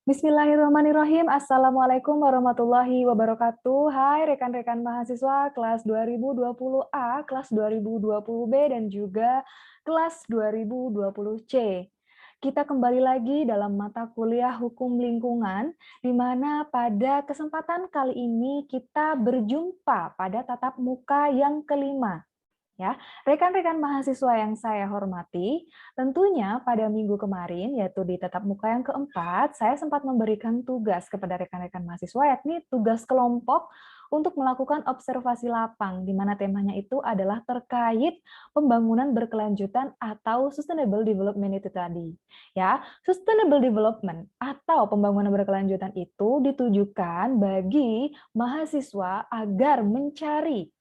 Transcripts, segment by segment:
Bismillahirrahmanirrahim. Assalamualaikum warahmatullahi wabarakatuh. Hai rekan-rekan mahasiswa kelas 2020A, kelas 2020B, dan juga kelas 2020C. Kita kembali lagi dalam mata kuliah Hukum Lingkungan, di mana pada kesempatan kali ini kita berjumpa pada tatap muka yang kelima. Ya, rekan-rekan mahasiswa yang saya hormati, tentunya pada minggu kemarin, yaitu di tatap muka yang keempat, saya sempat memberikan tugas kepada rekan-rekan mahasiswa, yakni tugas kelompok untuk melakukan observasi lapang, di mana temanya itu adalah terkait pembangunan berkelanjutan atau sustainable development itu tadi. Ya, sustainable development atau pembangunan berkelanjutan itu ditujukan bagi mahasiswa agar mencari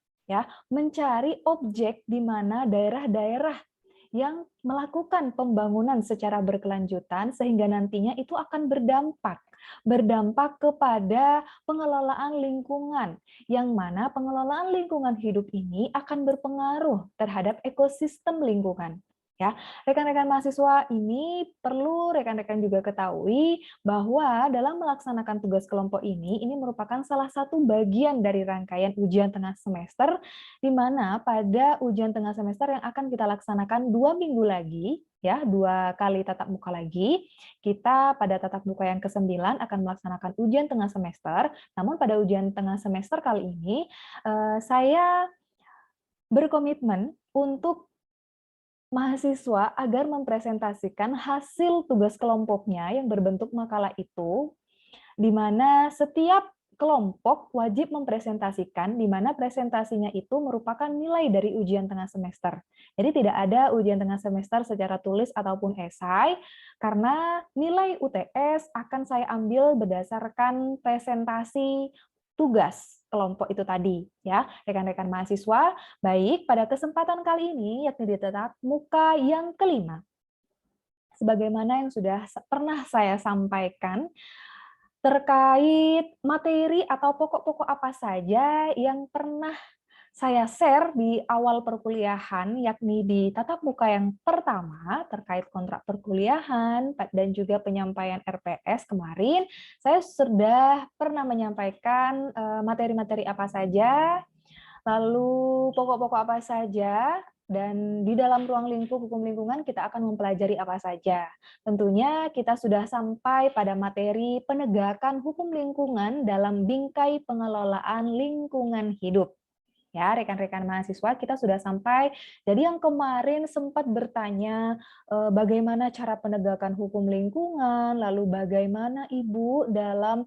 objek di mana daerah-daerah yang melakukan pembangunan secara berkelanjutan sehingga nantinya itu akan berdampak kepada pengelolaan lingkungan, yang mana pengelolaan lingkungan hidup ini akan berpengaruh terhadap ekosistem lingkungan. Ya, rekan-rekan mahasiswa, ini perlu rekan-rekan juga ketahui bahwa dalam melaksanakan tugas kelompok ini merupakan salah satu bagian dari rangkaian ujian tengah semester, di mana pada ujian tengah semester yang akan kita laksanakan 2 minggu lagi, ya, 2 kali tatap muka lagi, kita pada tatap muka yang ke-9 akan melaksanakan ujian tengah semester. Namun pada ujian tengah semester kali ini, saya berkomitmen untuk mahasiswa agar mempresentasikan hasil tugas kelompoknya yang berbentuk makalah itu, di mana setiap kelompok wajib mempresentasikan, di mana presentasinya itu merupakan nilai dari ujian tengah semester. Jadi tidak ada ujian tengah semester secara tulis ataupun esai, karena nilai UTS akan saya ambil berdasarkan presentasi tugas kelompok itu tadi, ya, rekan-rekan mahasiswa. Baik, pada kesempatan kali ini, yakni di tatap muka yang kelima, sebagaimana yang sudah pernah saya sampaikan, terkait materi atau pokok-pokok apa saja yang pernah saya share di awal perkuliahan, yakni di tatap muka yang pertama terkait kontrak perkuliahan dan juga penyampaian RPS kemarin, saya sudah pernah menyampaikan materi-materi apa saja, lalu pokok-pokok apa saja, dan di dalam ruang lingkup hukum lingkungan kita akan mempelajari apa saja. Tentunya kita sudah sampai pada materi penegakan hukum lingkungan dalam bingkai pengelolaan lingkungan hidup. Ya, rekan-rekan mahasiswa, kita sudah sampai. Jadi yang kemarin sempat bertanya bagaimana cara penegakan hukum lingkungan, lalu bagaimana Ibu dalam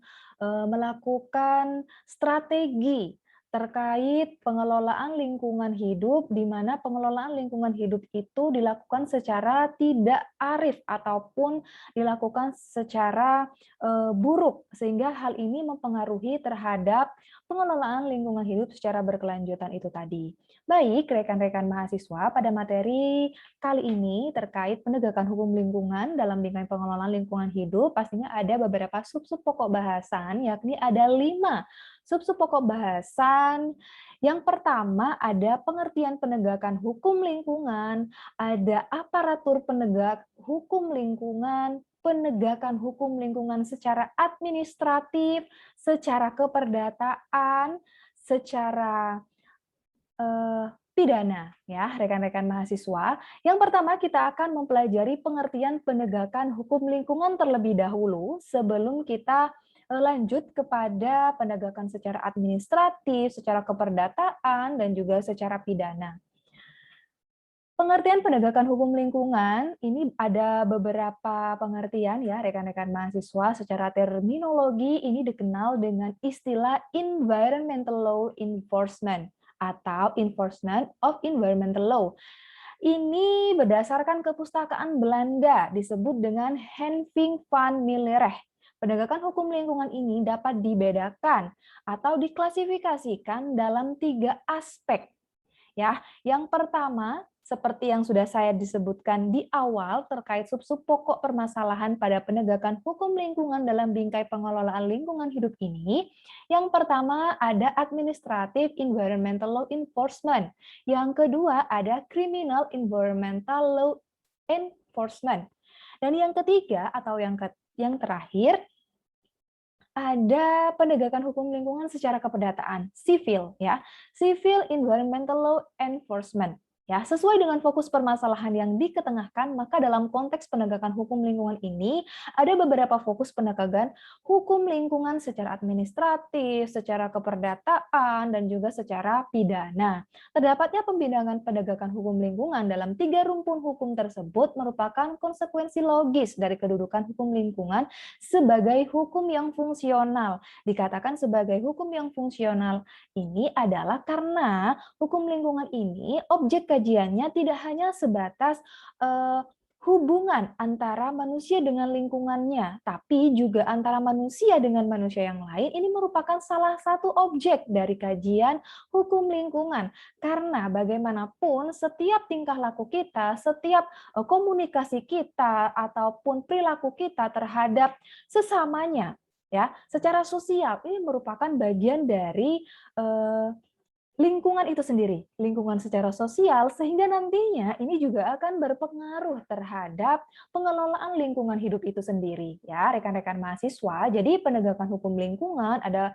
melakukan strategi terkait pengelolaan lingkungan hidup, di mana pengelolaan lingkungan hidup itu dilakukan secara tidak arif ataupun dilakukan secara buruk, sehingga hal ini mempengaruhi terhadap pengelolaan lingkungan hidup secara berkelanjutan itu tadi. Baik, rekan-rekan mahasiswa, pada materi kali ini terkait penegakan hukum lingkungan dalam bingkai pengelolaan lingkungan hidup, pastinya ada beberapa sub-sub pokok bahasan, yakni ada 5 sub-sub pokok bahasan. Yang pertama ada pengertian penegakan hukum lingkungan, ada aparatur penegak hukum lingkungan, penegakan hukum lingkungan secara administratif, secara keperdataan, secara pidana, ya, rekan-rekan mahasiswa. Yang pertama kita akan mempelajari pengertian penegakan hukum lingkungan terlebih dahulu sebelum kita lanjut kepada penegakan secara administratif, secara keperdataan, dan juga secara pidana. Pengertian penegakan hukum lingkungan, ini ada beberapa pengertian ya rekan-rekan mahasiswa. Secara terminologi ini dikenal dengan istilah environmental law enforcement atau enforcement of environmental law. Ini berdasarkan kepustakaan Belanda disebut dengan Henving van Millerecht. Penegakan hukum lingkungan ini dapat dibedakan atau diklasifikasikan dalam 3 aspek. Ya, yang pertama, seperti yang sudah saya disebutkan di awal terkait sub-sub pokok permasalahan pada penegakan hukum lingkungan dalam bingkai pengelolaan lingkungan hidup ini, yang pertama ada administrative environmental law enforcement, yang kedua ada criminal environmental law enforcement, dan yang ketiga atau yang terakhir ada penegakan hukum lingkungan secara keperdataan, sipil ya. Civil Environmental Law Enforcement. Ya, sesuai dengan fokus permasalahan yang diketengahkan, maka dalam konteks penegakan hukum lingkungan ini ada beberapa fokus penegakan hukum lingkungan secara administratif, secara keperdataan, dan juga secara pidana. Terdapatnya pembinaan penegakan hukum lingkungan dalam 3 rumpun hukum tersebut merupakan konsekuensi logis dari kedudukan hukum lingkungan sebagai hukum yang fungsional. Dikatakan sebagai hukum yang fungsional ini adalah karena hukum lingkungan ini objek kajiannya tidak hanya sebatas hubungan antara manusia dengan lingkungannya, tapi juga antara manusia dengan manusia yang lain. Ini merupakan salah satu objek dari kajian hukum lingkungan. Karena bagaimanapun setiap tingkah laku kita, setiap komunikasi kita ataupun perilaku kita terhadap sesamanya ya, secara sosial ini merupakan bagian dari lingkungan itu sendiri, lingkungan secara sosial, sehingga nantinya ini juga akan berpengaruh terhadap pengelolaan lingkungan hidup itu sendiri, ya rekan-rekan mahasiswa. Jadi penegakan hukum lingkungan ada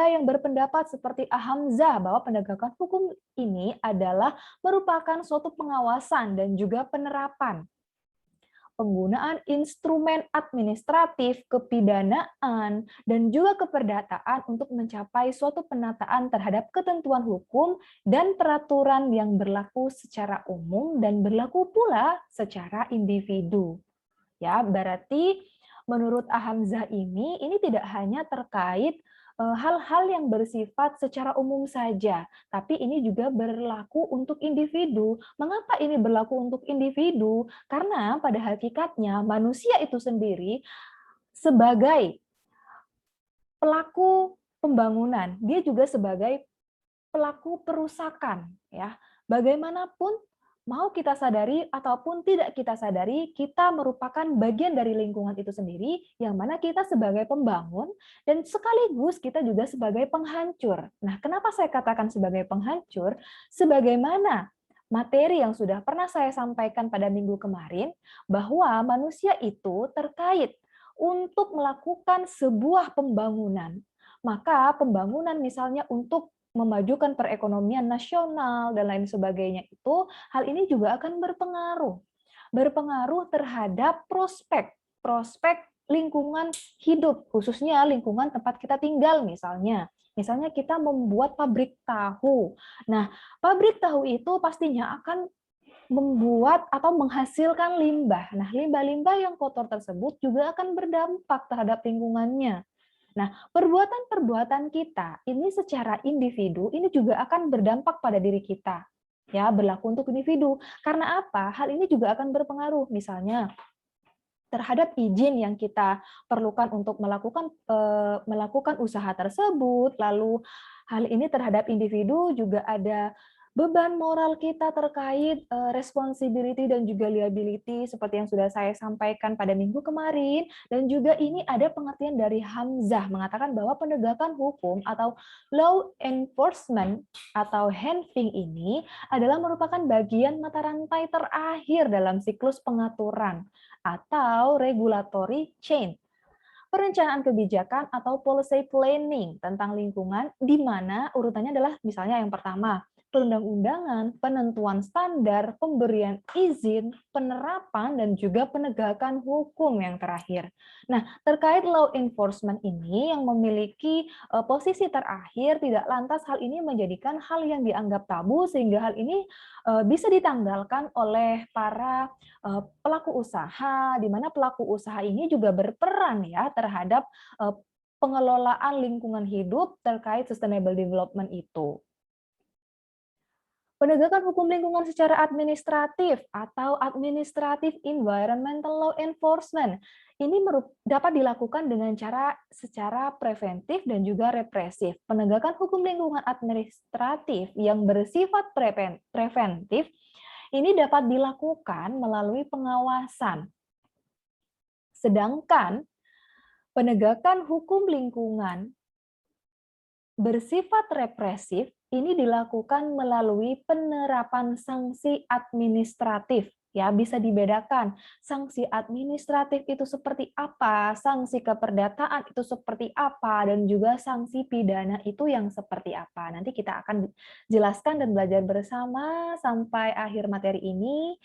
yang berpendapat seperti Ahamzah bahwa penegakan hukum ini adalah merupakan suatu pengawasan dan juga penerapan penggunaan instrumen administratif, kepidanaan, dan juga keperdataan untuk mencapai suatu penataan terhadap ketentuan hukum dan peraturan yang berlaku secara umum dan berlaku pula secara individu. Ya, berarti menurut Ahamzah ini tidak hanya terkait hal-hal yang bersifat secara umum saja, tapi ini juga berlaku untuk individu. Mengapa ini berlaku untuk individu? Karena pada hakikatnya manusia itu sendiri sebagai pelaku pembangunan, dia juga sebagai pelaku perusakan ya. Bagaimanapun mau kita sadari ataupun tidak kita sadari, kita merupakan bagian dari lingkungan itu sendiri yang mana kita sebagai pembangun dan sekaligus kita juga sebagai penghancur. Nah, kenapa saya katakan sebagai penghancur? Sebagaimana materi yang sudah pernah saya sampaikan pada minggu kemarin bahwa manusia itu terkait untuk melakukan sebuah pembangunan. Maka pembangunan misalnya untuk memajukan perekonomian nasional dan lain sebagainya itu, hal ini juga akan berpengaruh terhadap prospek lingkungan hidup, khususnya lingkungan tempat kita tinggal misalnya. Misalnya kita membuat pabrik tahu. Nah, pabrik tahu itu pastinya akan membuat atau menghasilkan limbah. Nah, limbah-limbah yang kotor tersebut juga akan berdampak terhadap lingkungannya. Nah, perbuatan-perbuatan kita ini secara individu ini juga akan berdampak pada diri kita. Ya, berlaku untuk individu. Karena apa? Hal ini juga akan berpengaruh misalnya terhadap izin yang kita perlukan untuk melakukan usaha tersebut, lalu hal ini terhadap individu juga ada beban moral kita terkait responsibility dan juga liability seperti yang sudah saya sampaikan pada minggu kemarin, dan juga ini ada pengertian dari Hamzah mengatakan bahwa penegakan hukum atau law enforcement atau handling ini adalah merupakan bagian mata rantai terakhir dalam siklus pengaturan atau regulatory chain. Perencanaan kebijakan atau policy planning tentang lingkungan, di mana urutannya adalah misalnya yang pertama, perundang-undangan, penentuan standar, pemberian izin, penerapan, dan juga penegakan hukum yang terakhir. Nah, terkait law enforcement ini yang memiliki posisi terakhir, tidak lantas hal ini menjadikan hal yang dianggap tabu, sehingga hal ini bisa ditanggalkan oleh para pelaku usaha, di mana pelaku usaha ini juga berperan ya terhadap pengelolaan lingkungan hidup terkait sustainable development itu. Penegakan hukum lingkungan secara administratif atau administrative environmental law enforcement ini dapat dilakukan dengan cara secara preventif dan juga represif. Penegakan hukum lingkungan administratif yang bersifat preventif ini dapat dilakukan melalui pengawasan. Sedangkan penegakan hukum lingkungan bersifat represif ini dilakukan melalui penerapan sanksi administratif Ya, bisa dibedakan sanksi administratif itu seperti apa, sanksi keperdataan itu seperti apa, dan juga sanksi pidana itu yang seperti apa. Nanti kita akan jelaskan dan belajar bersama sampai akhir materi ini.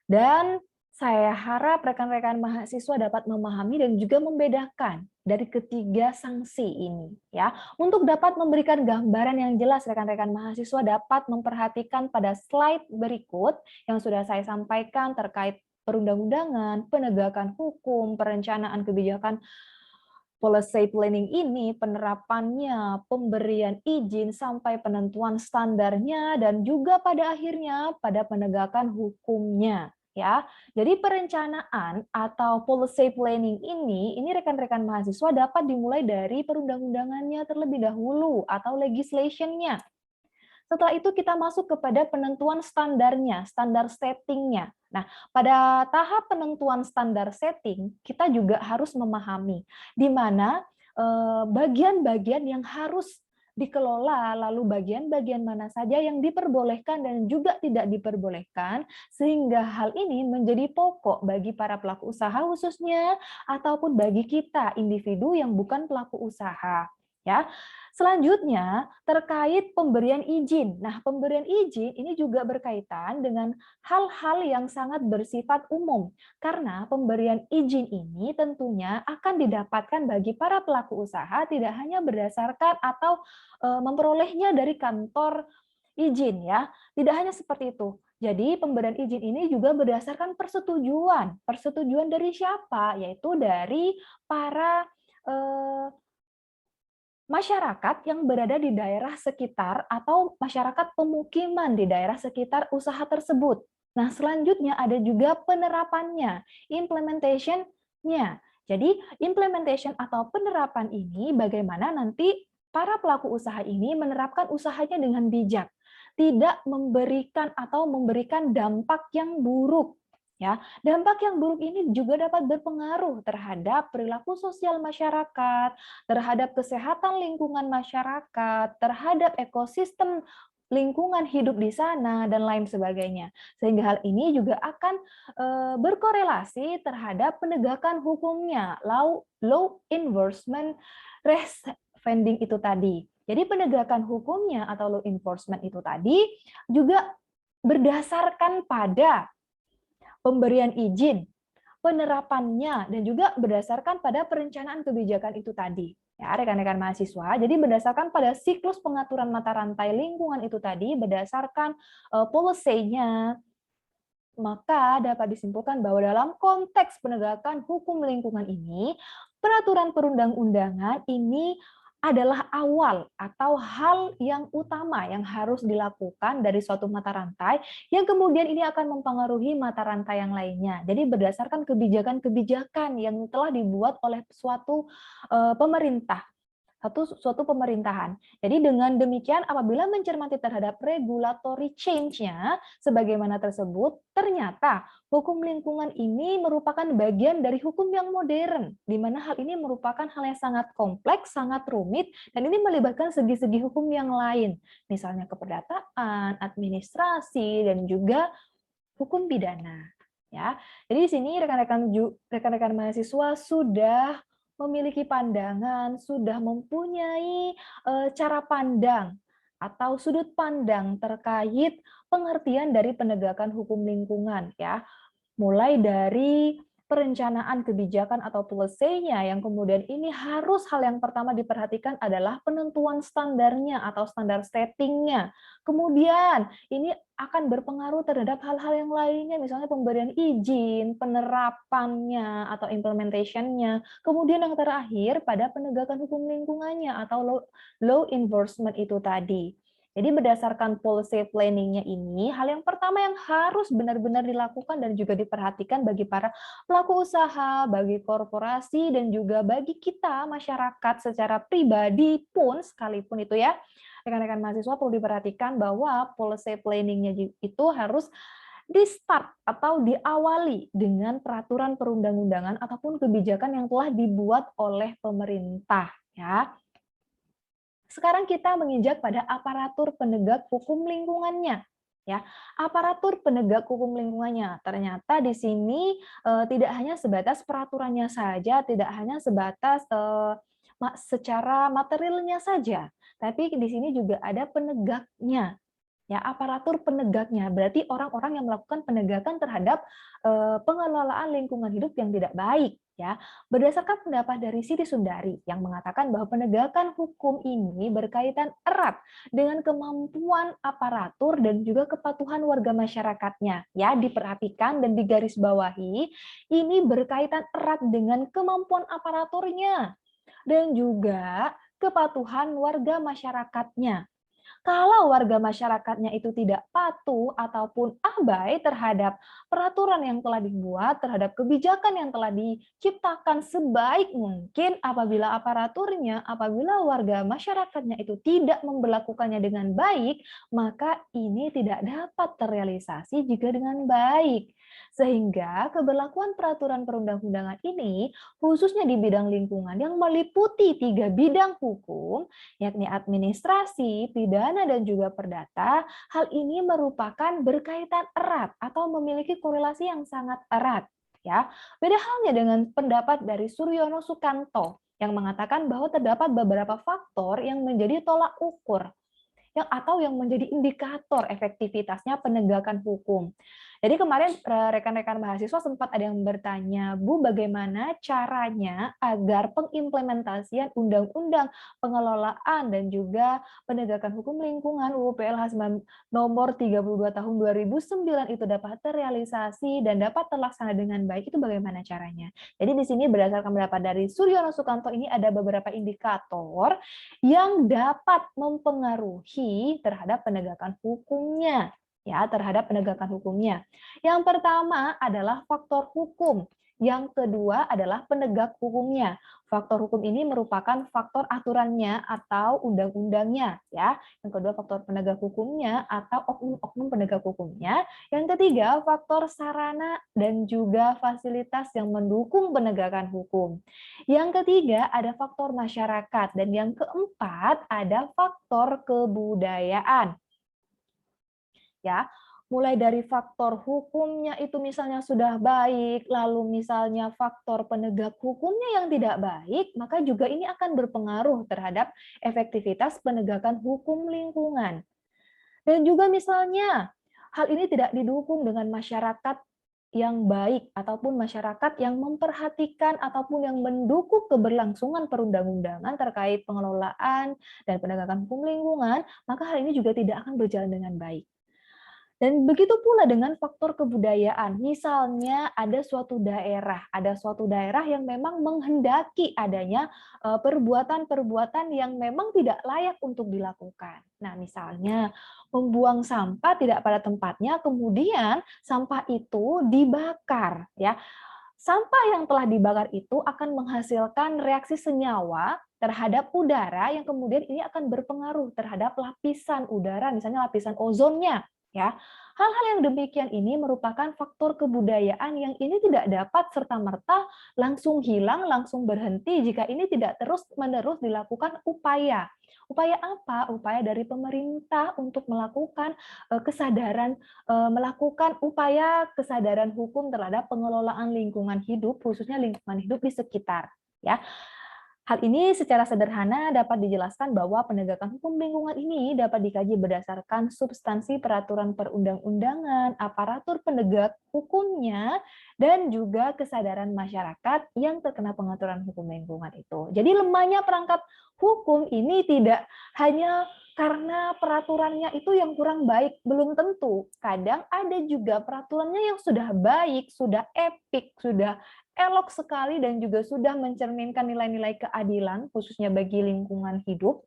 Dan saya harap rekan-rekan mahasiswa dapat memahami dan juga membedakan dari ketiga sanksi ini, ya. Untuk dapat memberikan gambaran yang jelas, rekan-rekan mahasiswa dapat memperhatikan pada slide berikut yang sudah saya sampaikan terkait perundang-undangan, penegakan hukum, perencanaan kebijakan policy planning ini, penerapannya, pemberian izin sampai penentuan standarnya, dan juga pada akhirnya pada penegakan hukumnya. Ya, jadi perencanaan atau policy planning ini rekan-rekan mahasiswa dapat dimulai dari perundang-undangannya terlebih dahulu atau legislation-nya. Setelah itu kita masuk kepada penentuan standarnya, standar setting-nya. Nah, pada tahap penentuan standar setting, kita juga harus memahami di mana bagian-bagian yang harus dikelola, lalu bagian-bagian mana saja yang diperbolehkan dan juga tidak diperbolehkan, sehingga hal ini menjadi pokok bagi para pelaku usaha khususnya, ataupun bagi kita, individu yang bukan pelaku usaha. Ya, selanjutnya, terkait pemberian izin. Nah, pemberian izin ini juga berkaitan dengan hal-hal yang sangat bersifat umum, karena pemberian izin ini tentunya akan didapatkan bagi para pelaku usaha tidak hanya berdasarkan atau memperolehnya dari kantor izin, ya. Tidak hanya seperti itu. Jadi, pemberian izin ini juga berdasarkan persetujuan. Persetujuan dari siapa? Yaitu dari para masyarakat yang berada di daerah sekitar atau masyarakat pemukiman di daerah sekitar usaha tersebut. Nah, selanjutnya ada juga penerapannya, implementation-nya. Jadi, implementation atau penerapan ini bagaimana nanti para pelaku usaha ini menerapkan usahanya dengan bijak, tidak memberikan dampak yang buruk. Ya, dampak yang buruk ini juga dapat berpengaruh terhadap perilaku sosial masyarakat, terhadap kesehatan lingkungan masyarakat, terhadap ekosistem lingkungan hidup di sana, dan lain sebagainya. Sehingga hal ini juga akan berkorelasi terhadap penegakan hukumnya, law enforcement restraining itu tadi. Jadi penegakan hukumnya atau law enforcement itu tadi juga berdasarkan pada pemberian izin, penerapannya, dan juga berdasarkan pada perencanaan kebijakan itu tadi. Ya, rekan-rekan mahasiswa, jadi berdasarkan pada siklus pengaturan mata rantai lingkungan itu tadi, berdasarkan policy-nya, maka dapat disimpulkan bahwa dalam konteks penegakan hukum lingkungan ini, peraturan perundang-undangan ini adalah awal atau hal yang utama yang harus dilakukan dari suatu mata rantai yang kemudian ini akan mempengaruhi mata rantai yang lainnya. Jadi berdasarkan kebijakan-kebijakan yang telah dibuat oleh suatu pemerintah, suatu pemerintahan. Jadi dengan demikian apabila mencermati terhadap regulatory change-nya sebagaimana tersebut, ternyata hukum lingkungan ini merupakan bagian dari hukum yang modern, di mana hal ini merupakan hal yang sangat kompleks, sangat rumit, dan ini melibatkan segi-segi hukum yang lain, misalnya keperdataan, administrasi, dan juga hukum pidana. Ya, jadi di sini rekan-rekan mahasiswa sudah memiliki pandangan, sudah mempunyai cara pandang atau sudut pandang terkait pengertian dari penegakan hukum lingkungan, ya. Mulai dari perencanaan kebijakan atau policy-nya yang kemudian ini harus hal yang pertama diperhatikan adalah penentuan standarnya atau standar setting-nya. Kemudian ini akan berpengaruh terhadap hal-hal yang lainnya, misalnya pemberian izin, penerapannya atau implementation-nya. Kemudian yang terakhir pada penegakan hukum lingkungannya atau law enforcement itu tadi. Jadi berdasarkan policy planning-nya ini, hal yang pertama yang harus benar-benar dilakukan dan juga diperhatikan bagi para pelaku usaha, bagi korporasi, dan juga bagi kita, masyarakat secara pribadi pun, sekalipun itu ya, rekan-rekan mahasiswa perlu diperhatikan bahwa policy planning-nya itu harus di-start atau diawali dengan peraturan perundang-undangan ataupun kebijakan yang telah dibuat oleh pemerintah. Ya. Sekarang kita menginjak pada aparatur penegak hukum lingkungannya. Ya, aparatur penegak hukum lingkungannya. Ternyata di sini tidak hanya sebatas peraturannya saja, tidak hanya sebatas secara materialnya saja, tapi di sini juga ada penegaknya. Ya, aparatur penegaknya berarti orang-orang yang melakukan penegakan terhadap pengelolaan lingkungan hidup yang tidak baik. Ya, berdasarkan pendapat dari Siti Sundari yang mengatakan bahwa penegakan hukum ini berkaitan erat dengan kemampuan aparatur dan juga kepatuhan warga masyarakatnya. Ya, diperhatikan dan digarisbawahi, ini berkaitan erat dengan kemampuan aparaturnya dan juga kepatuhan warga masyarakatnya. Kalau warga masyarakatnya itu tidak patuh ataupun abai terhadap peraturan yang telah dibuat, terhadap kebijakan yang telah diciptakan sebaik mungkin, apabila warga masyarakatnya itu tidak memberlakukannya dengan baik, maka ini tidak dapat terrealisasi jika dengan baik. Sehingga keberlakuan peraturan perundang-undangan ini, khususnya di bidang lingkungan yang meliputi 3 bidang hukum, yakni administrasi, pidana, dan juga perdata, hal ini merupakan berkaitan erat atau memiliki korelasi yang sangat erat. Ya, beda halnya dengan pendapat dari Suryono Sukanto yang mengatakan bahwa terdapat beberapa faktor yang menjadi tolak ukur yang menjadi indikator efektivitasnya penegakan hukum. Jadi kemarin rekan-rekan mahasiswa sempat ada yang bertanya, Bu, bagaimana caranya agar pengimplementasian Undang-Undang Pengelolaan dan juga Penegakan Hukum Lingkungan UU PLH nomor 32 tahun 2009 itu dapat terrealisasi dan dapat terlaksana dengan baik, itu bagaimana caranya? Jadi di sini berdasarkan pendapat dari Suryono Sukanto ini ada beberapa indikator yang dapat mempengaruhi terhadap penegakan hukumnya. Ya, terhadap penegakan hukumnya. Yang pertama adalah faktor hukum. Yang kedua adalah penegak hukumnya. Faktor hukum ini merupakan faktor aturannya atau undang-undangnya, ya. Yang kedua faktor penegak hukumnya atau oknum-oknum penegak hukumnya. Yang ketiga faktor sarana dan juga fasilitas yang mendukung penegakan hukum. Yang ketiga ada faktor masyarakat dan yang keempat ada faktor kebudayaan. Ya, mulai dari faktor hukumnya itu misalnya sudah baik, lalu misalnya faktor penegak hukumnya yang tidak baik, maka juga ini akan berpengaruh terhadap efektivitas penegakan hukum lingkungan. Dan juga misalnya hal ini tidak didukung dengan masyarakat yang baik ataupun masyarakat yang memperhatikan ataupun yang mendukung keberlangsungan perundang-undangan terkait pengelolaan dan penegakan hukum lingkungan, maka hal ini juga tidak akan berjalan dengan baik. Dan begitu pula dengan faktor kebudayaan. Misalnya ada suatu daerah yang memang menghendaki adanya perbuatan-perbuatan yang memang tidak layak untuk dilakukan. Nah, misalnya membuang sampah tidak pada tempatnya, kemudian sampah itu dibakar, ya. Sampah yang telah dibakar itu akan menghasilkan reaksi senyawa terhadap udara yang kemudian ini akan berpengaruh terhadap lapisan udara, misalnya lapisan ozonnya, ya. Hal-hal yang demikian ini merupakan faktor kebudayaan yang ini tidak dapat serta-merta langsung hilang, langsung berhenti jika ini tidak terus-menerus dilakukan upaya. Upaya apa? Upaya dari pemerintah untuk melakukan kesadaran melakukan upaya kesadaran hukum terhadap pengelolaan lingkungan hidup, khususnya lingkungan hidup di sekitar. Ya, hal ini secara sederhana dapat dijelaskan bahwa penegakan hukum lingkungan ini dapat dikaji berdasarkan substansi peraturan perundang-undangan, aparatur penegak hukumnya, dan juga kesadaran masyarakat yang terkena pengaturan hukum lingkungan itu. Jadi lemahnya perangkat hukum ini tidak hanya karena peraturannya itu yang kurang baik, belum tentu. Kadang ada juga peraturannya yang sudah baik, sudah epik, sudah elok sekali dan juga sudah mencerminkan nilai-nilai keadilan khususnya bagi lingkungan hidup,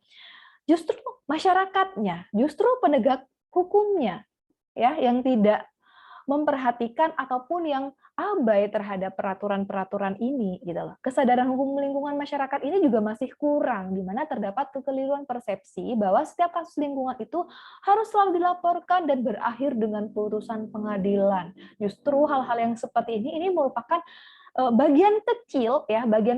justru masyarakatnya, justru penegak hukumnya ya yang tidak memperhatikan ataupun yang abai terhadap peraturan-peraturan ini gitu loh. Kesadaran hukum lingkungan masyarakat ini juga masih kurang di mana terdapat kekeliruan persepsi bahwa setiap kasus lingkungan itu harus selalu dilaporkan dan berakhir dengan putusan pengadilan. Justru hal-hal yang seperti ini merupakan bagian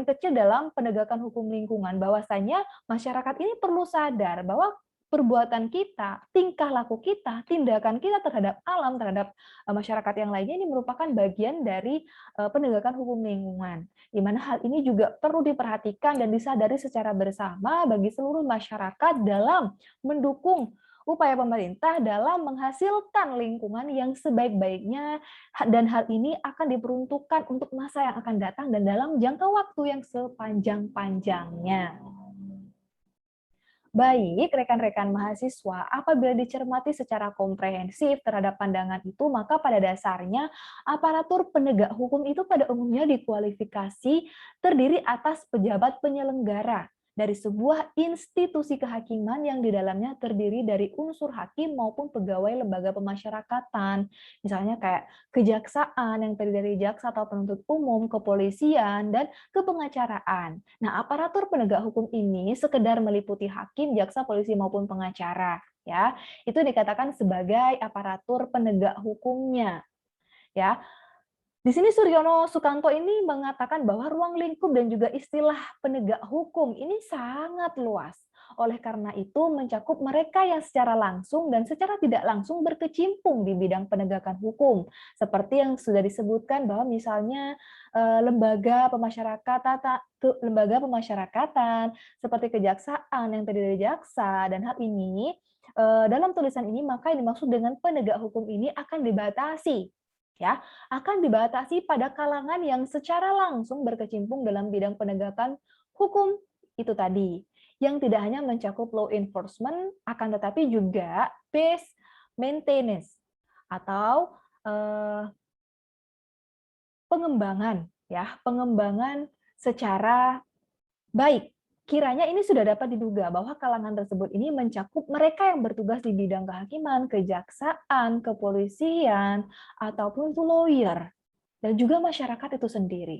kecil dalam penegakan hukum lingkungan bahwasanya masyarakat ini perlu sadar bahwa perbuatan kita, tingkah laku kita, tindakan kita terhadap alam, terhadap masyarakat yang lainnya ini merupakan bagian dari penegakan hukum lingkungan. Di mana hal ini juga perlu diperhatikan dan disadari secara bersama bagi seluruh masyarakat dalam mendukung upaya pemerintah dalam menghasilkan lingkungan yang sebaik-baiknya, dan hal ini akan diperuntukkan untuk masa yang akan datang dan dalam jangka waktu yang sepanjang-panjangnya. Baik, rekan-rekan mahasiswa, apabila dicermati secara komprehensif terhadap pandangan itu, maka pada dasarnya aparatur penegak hukum itu pada umumnya dikualifikasi terdiri atas pejabat penyelenggara dari sebuah institusi kehakiman yang di dalamnya terdiri dari unsur hakim maupun pegawai lembaga pemasyarakatan. Misalnya kayak kejaksaan yang terdiri dari jaksa atau penuntut umum, kepolisian, dan kepengacaraan. Nah, aparatur penegak hukum ini sekedar meliputi hakim, jaksa, polisi maupun pengacara, ya. Itu dikatakan sebagai aparatur penegak hukumnya, ya. Di sini Suryono Sukanto ini mengatakan bahwa ruang lingkup dan juga istilah penegak hukum ini sangat luas. Oleh karena itu mencakup mereka yang secara langsung dan secara tidak langsung berkecimpung di bidang penegakan hukum. Seperti yang sudah disebutkan bahwa misalnya lembaga pemasyarakatan seperti kejaksaan yang terdiri dari jaksa, dan hal ini dalam tulisan ini maka yang dimaksud dengan penegak hukum ini akan dibatasi, ya, akan dibatasi pada kalangan yang secara langsung berkecimpung dalam bidang penegakan hukum itu tadi, yang tidak hanya mencakup law enforcement, akan tetapi juga base maintenance atau pengembangan, ya, pengembangan secara baik. Kiranya ini sudah dapat diduga bahwa kalangan tersebut ini mencakup mereka yang bertugas di bidang kehakiman, kejaksaan, kepolisian, ataupun itu lawyer, dan juga masyarakat itu sendiri.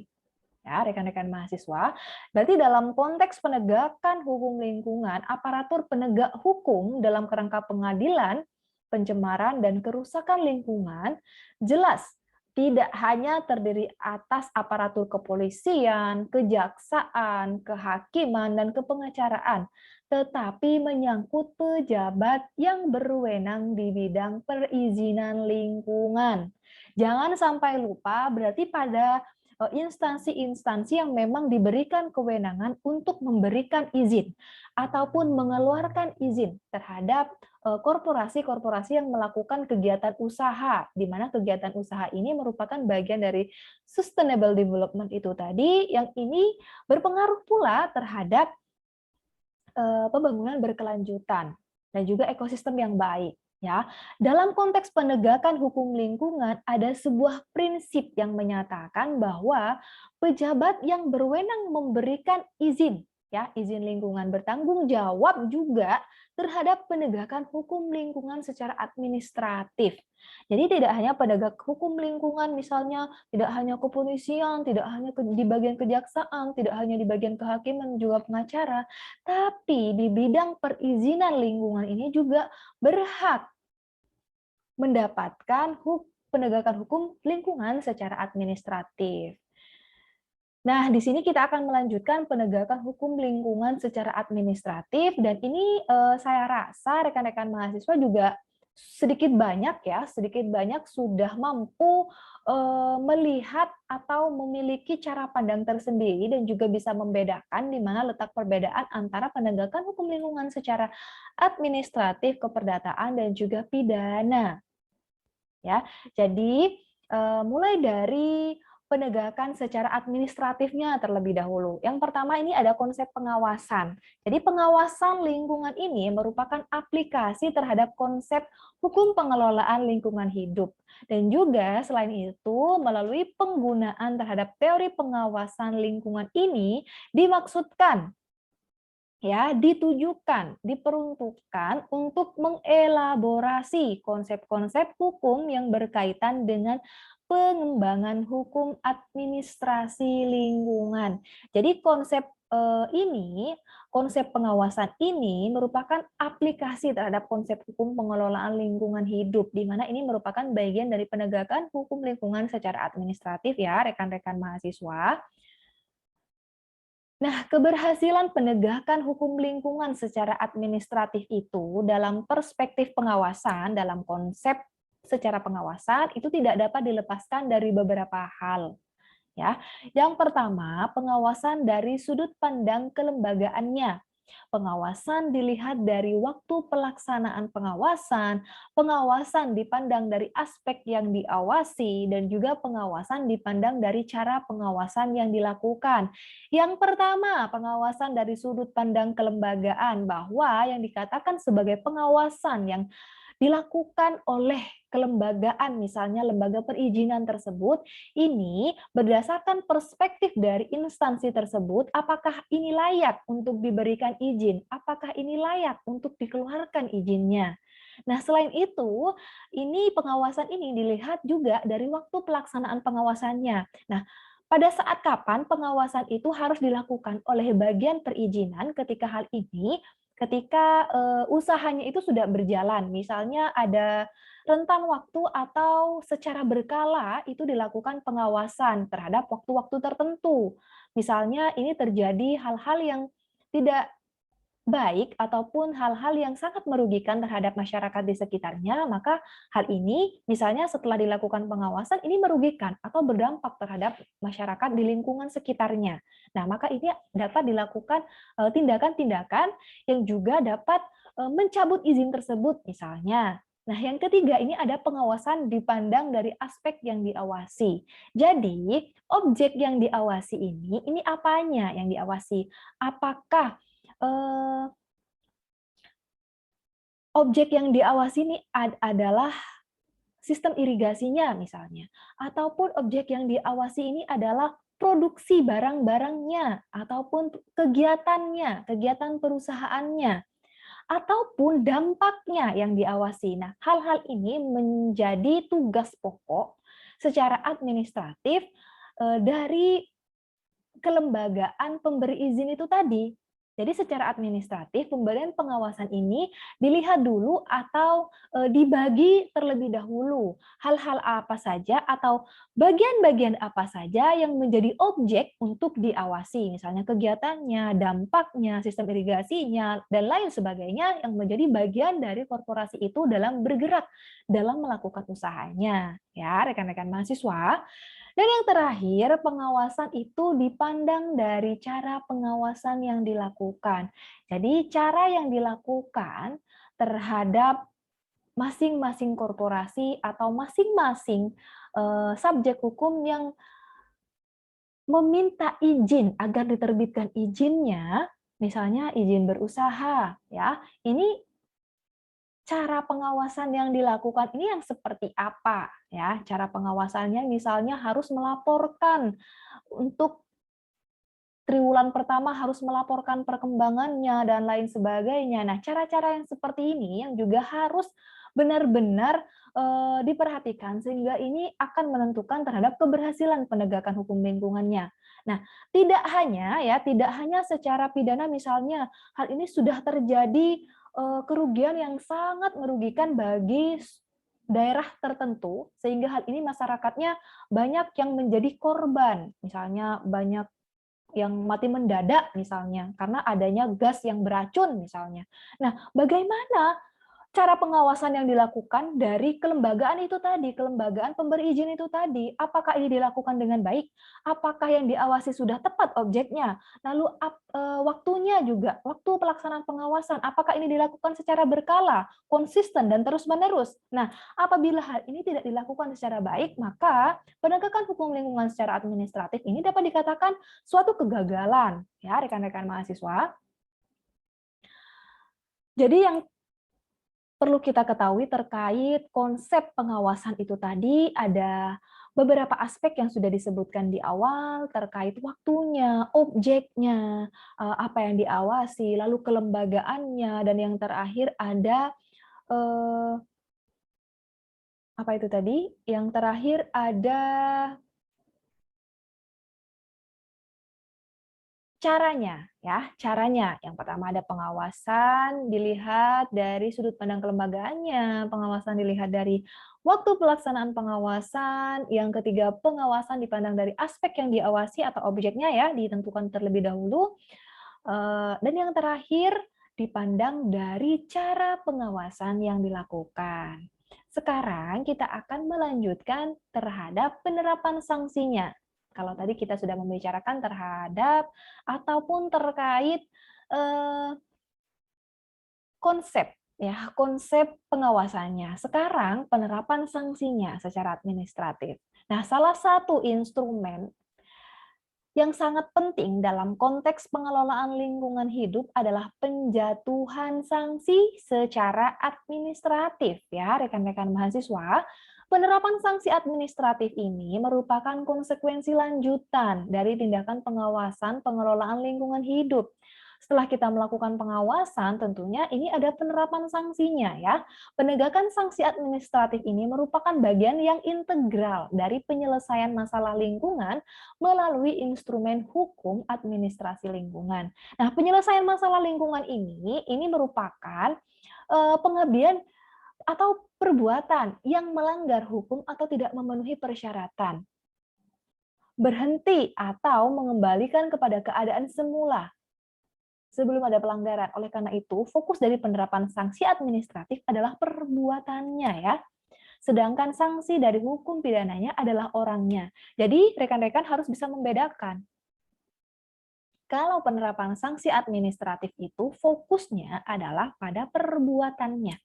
Ya, rekan-rekan mahasiswa, berarti dalam konteks penegakan hukum lingkungan, aparatur penegak hukum dalam kerangka pengadilan, pencemaran, dan kerusakan lingkungan, jelas tidak hanya terdiri atas aparatur kepolisian, kejaksaan, kehakiman, dan kepengacaraan, tetapi menyangkut pejabat yang berwenang di bidang perizinan lingkungan. Jangan sampai lupa, berarti pada instansi-instansi yang memang diberikan kewenangan untuk memberikan izin ataupun mengeluarkan izin terhadap korporasi-korporasi yang melakukan kegiatan usaha, di mana kegiatan usaha ini merupakan bagian dari sustainable development itu tadi, yang ini berpengaruh pula terhadap pembangunan berkelanjutan dan juga ekosistem yang baik. Ya, dalam konteks penegakan hukum lingkungan ada sebuah prinsip yang menyatakan bahwa pejabat yang berwenang memberikan izin, ya, izin lingkungan bertanggung jawab juga terhadap penegakan hukum lingkungan secara administratif. Jadi tidak hanya penegak hukum lingkungan, misalnya tidak hanya kepolisian, tidak hanya di bagian kejaksaan, tidak hanya di bagian kehakiman, juga pengacara, tapi di bidang perizinan lingkungan ini juga berhak mendapatkan penegakan hukum lingkungan secara administratif. Nah, di sini kita akan melanjutkan penegakan hukum lingkungan secara administratif, dan ini saya rasa rekan-rekan mahasiswa juga sedikit banyak sudah mampu melihat atau memiliki cara pandang tersendiri dan juga bisa membedakan di mana letak perbedaan antara penegakan hukum lingkungan secara administratif, keperdataan, dan juga pidana. Ya, jadi mulai dari penegakan secara administratifnya terlebih dahulu. Yang pertama ini ada konsep pengawasan. Jadi pengawasan lingkungan ini merupakan aplikasi terhadap konsep hukum pengelolaan lingkungan hidup. Dan juga selain itu melalui penggunaan terhadap teori pengawasan lingkungan ini dimaksudkan, ya, ditujukan, diperuntukkan untuk mengelaborasi konsep-konsep hukum yang berkaitan dengan pengembangan hukum administrasi lingkungan. Jadi konsep pengawasan ini merupakan aplikasi terhadap konsep hukum pengelolaan lingkungan hidup, di mana ini merupakan bagian dari penegakan hukum lingkungan secara administratif, ya, rekan-rekan mahasiswa. Nah, keberhasilan penegakan hukum lingkungan secara administratif itu dalam perspektif pengawasan, dalam konsep secara pengawasan itu tidak dapat dilepaskan dari beberapa hal. Ya, yang pertama pengawasan dari sudut pandang kelembagaannya. Pengawasan dilihat dari waktu pelaksanaan pengawasan, pengawasan dipandang dari aspek yang diawasi, dan juga pengawasan dipandang dari cara pengawasan yang dilakukan. Yang pertama, pengawasan dari sudut pandang kelembagaan, bahwa yang dikatakan sebagai pengawasan yang dilakukan oleh kelembagaan, misalnya lembaga perizinan tersebut, ini berdasarkan perspektif dari instansi tersebut, apakah ini layak untuk diberikan izin, apakah ini layak untuk dikeluarkan izinnya. Nah, selain itu, ini pengawasan ini dilihat juga dari waktu pelaksanaan pengawasannya. Nah, pada saat kapan pengawasan itu harus dilakukan oleh bagian perizinan ketika hal ini ketika usahanya itu sudah berjalan, misalnya ada rentan waktu atau secara berkala itu dilakukan pengawasan terhadap waktu-waktu tertentu. Misalnya ini terjadi hal-hal yang tidak baik ataupun hal-hal yang sangat merugikan terhadap masyarakat di sekitarnya, maka hal ini misalnya setelah dilakukan pengawasan ini merugikan atau berdampak terhadap masyarakat di lingkungan sekitarnya. Nah, maka ini dapat dilakukan tindakan-tindakan yang juga dapat mencabut izin tersebut misalnya. Nah, yang ketiga ini ada pengawasan dipandang dari aspek yang diawasi. Jadi, objek yang diawasi ini apanya yang diawasi? Apakah eh, objek yang diawasi ini adalah sistem irigasinya misalnya, ataupun objek yang diawasi ini adalah produksi barang-barangnya, ataupun kegiatannya, kegiatan perusahaannya, ataupun dampaknya yang diawasi. Nah, hal-hal ini menjadi tugas pokok secara administratif dari kelembagaan pemberi izin itu tadi. Jadi secara administratif pemberian pengawasan ini dilihat dulu atau dibagi terlebih dahulu. Hal-hal apa saja atau bagian-bagian apa saja yang menjadi objek untuk diawasi, misalnya kegiatannya, dampaknya, sistem irigasinya, dan lain sebagainya yang menjadi bagian dari korporasi itu dalam bergerak dalam melakukan usahanya. Ya, rekan-rekan mahasiswa. Dan yang terakhir, pengawasan itu dipandang dari cara pengawasan yang dilakukan. Jadi, cara yang dilakukan terhadap masing-masing korporasi atau masing-masing subjek hukum yang meminta izin agar diterbitkan izinnya, misalnya izin berusaha, ya. Ini cara pengawasan yang dilakukan ini yang seperti apa ya? Cara pengawasannya misalnya harus melaporkan untuk triwulan pertama harus melaporkan perkembangannya dan lain sebagainya. Nah, cara-cara yang seperti ini yang juga harus benar-benar diperhatikan sehingga ini akan menentukan terhadap keberhasilan penegakan hukum lingkungannya. Nah, tidak hanya secara pidana misalnya hal ini sudah terjadi kerugian yang sangat merugikan bagi daerah tertentu sehingga hal ini masyarakatnya banyak yang menjadi korban. Misalnya banyak yang mati mendadak misalnya, karena adanya gas yang beracun misalnya. Nah, bagaimana cara pengawasan yang dilakukan dari kelembagaan itu tadi, kelembagaan pemberi izin itu tadi? Apakah ini dilakukan dengan baik? Apakah yang diawasi sudah tepat objeknya? Lalu waktunya juga, waktu pelaksanaan pengawasan, apakah ini dilakukan secara berkala, konsisten, dan terus-menerus? Nah, apabila hal ini tidak dilakukan secara baik, maka penegakan hukum lingkungan secara administratif ini dapat dikatakan suatu kegagalan, ya rekan-rekan mahasiswa. Jadi yang perlu kita ketahui terkait konsep pengawasan itu tadi ada beberapa aspek yang sudah disebutkan di awal terkait waktunya, objeknya, apa yang diawasi, lalu kelembagaannya, dan yang terakhir ada apa itu tadi? Yang terakhir ada Caranya, ya, caranya. Yang pertama ada pengawasan, dilihat dari sudut pandang kelembagaannya, pengawasan dilihat dari waktu pelaksanaan pengawasan, yang ketiga pengawasan dipandang dari aspek yang diawasi atau objeknya ya, ditentukan terlebih dahulu, dan yang terakhir dipandang dari cara pengawasan yang dilakukan. Sekarang kita akan melanjutkan terhadap penerapan sanksinya. Kalau tadi kita sudah membicarakan terhadap ataupun terkait eh, konsep ya, konsep pengawasannya. Sekarang penerapan sanksinya secara administratif. Nah, salah satu instrumen yang sangat penting dalam konteks pengelolaan lingkungan hidup adalah penjatuhan sanksi secara administratif ya, rekan-rekan mahasiswa. Penerapan sanksi administratif ini merupakan konsekuensi lanjutan dari tindakan pengawasan pengelolaan lingkungan hidup. Setelah kita melakukan pengawasan, tentunya ini ada penerapan sanksinya ya. Penegakan sanksi administratif ini merupakan bagian yang integral dari penyelesaian masalah lingkungan melalui instrumen hukum administrasi lingkungan. Nah, penyelesaian masalah lingkungan ini merupakan pengabdian atau perbuatan yang melanggar hukum atau tidak memenuhi persyaratan, berhenti atau mengembalikan kepada keadaan semula sebelum ada pelanggaran. Oleh karena itu, fokus dari penerapan sanksi administratif adalah perbuatannya ya. Sedangkan sanksi dari hukum pidananya adalah orangnya. Jadi, rekan-rekan harus bisa membedakan. Kalau penerapan sanksi administratif itu fokusnya adalah pada perbuatannya.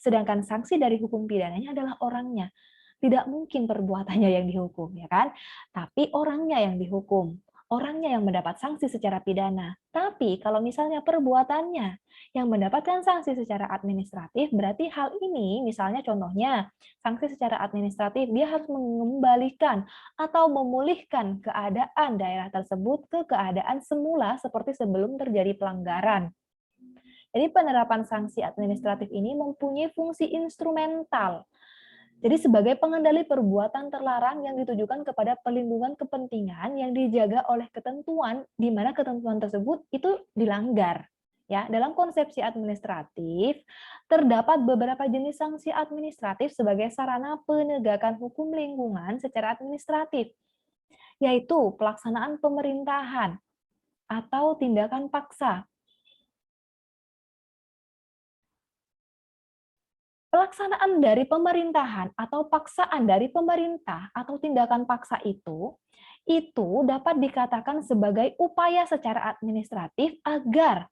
Sedangkan sanksi dari hukum pidananya adalah orangnya. Tidak mungkin perbuatannya yang dihukum, ya kan? Tapi orangnya yang dihukum. Orangnya yang mendapat sanksi secara pidana. Tapi kalau misalnya perbuatannya yang mendapatkan sanksi secara administratif, berarti hal ini, misalnya contohnya, sanksi secara administratif, dia harus mengembalikan atau memulihkan keadaan daerah tersebut ke keadaan semula seperti sebelum terjadi pelanggaran. Jadi penerapan sanksi administratif ini mempunyai fungsi instrumental. Jadi sebagai pengendali perbuatan terlarang yang ditujukan kepada perlindungan kepentingan yang dijaga oleh ketentuan di mana ketentuan tersebut itu dilanggar. Ya, dalam konsepsi administratif terdapat beberapa jenis sanksi administratif sebagai sarana penegakan hukum lingkungan secara administratif, yaitu pelaksanaan pemerintahan atau tindakan paksa. Pelaksanaan dari pemerintahan atau paksaan dari pemerintah atau tindakan paksa itu dapat dikatakan sebagai upaya secara administratif agar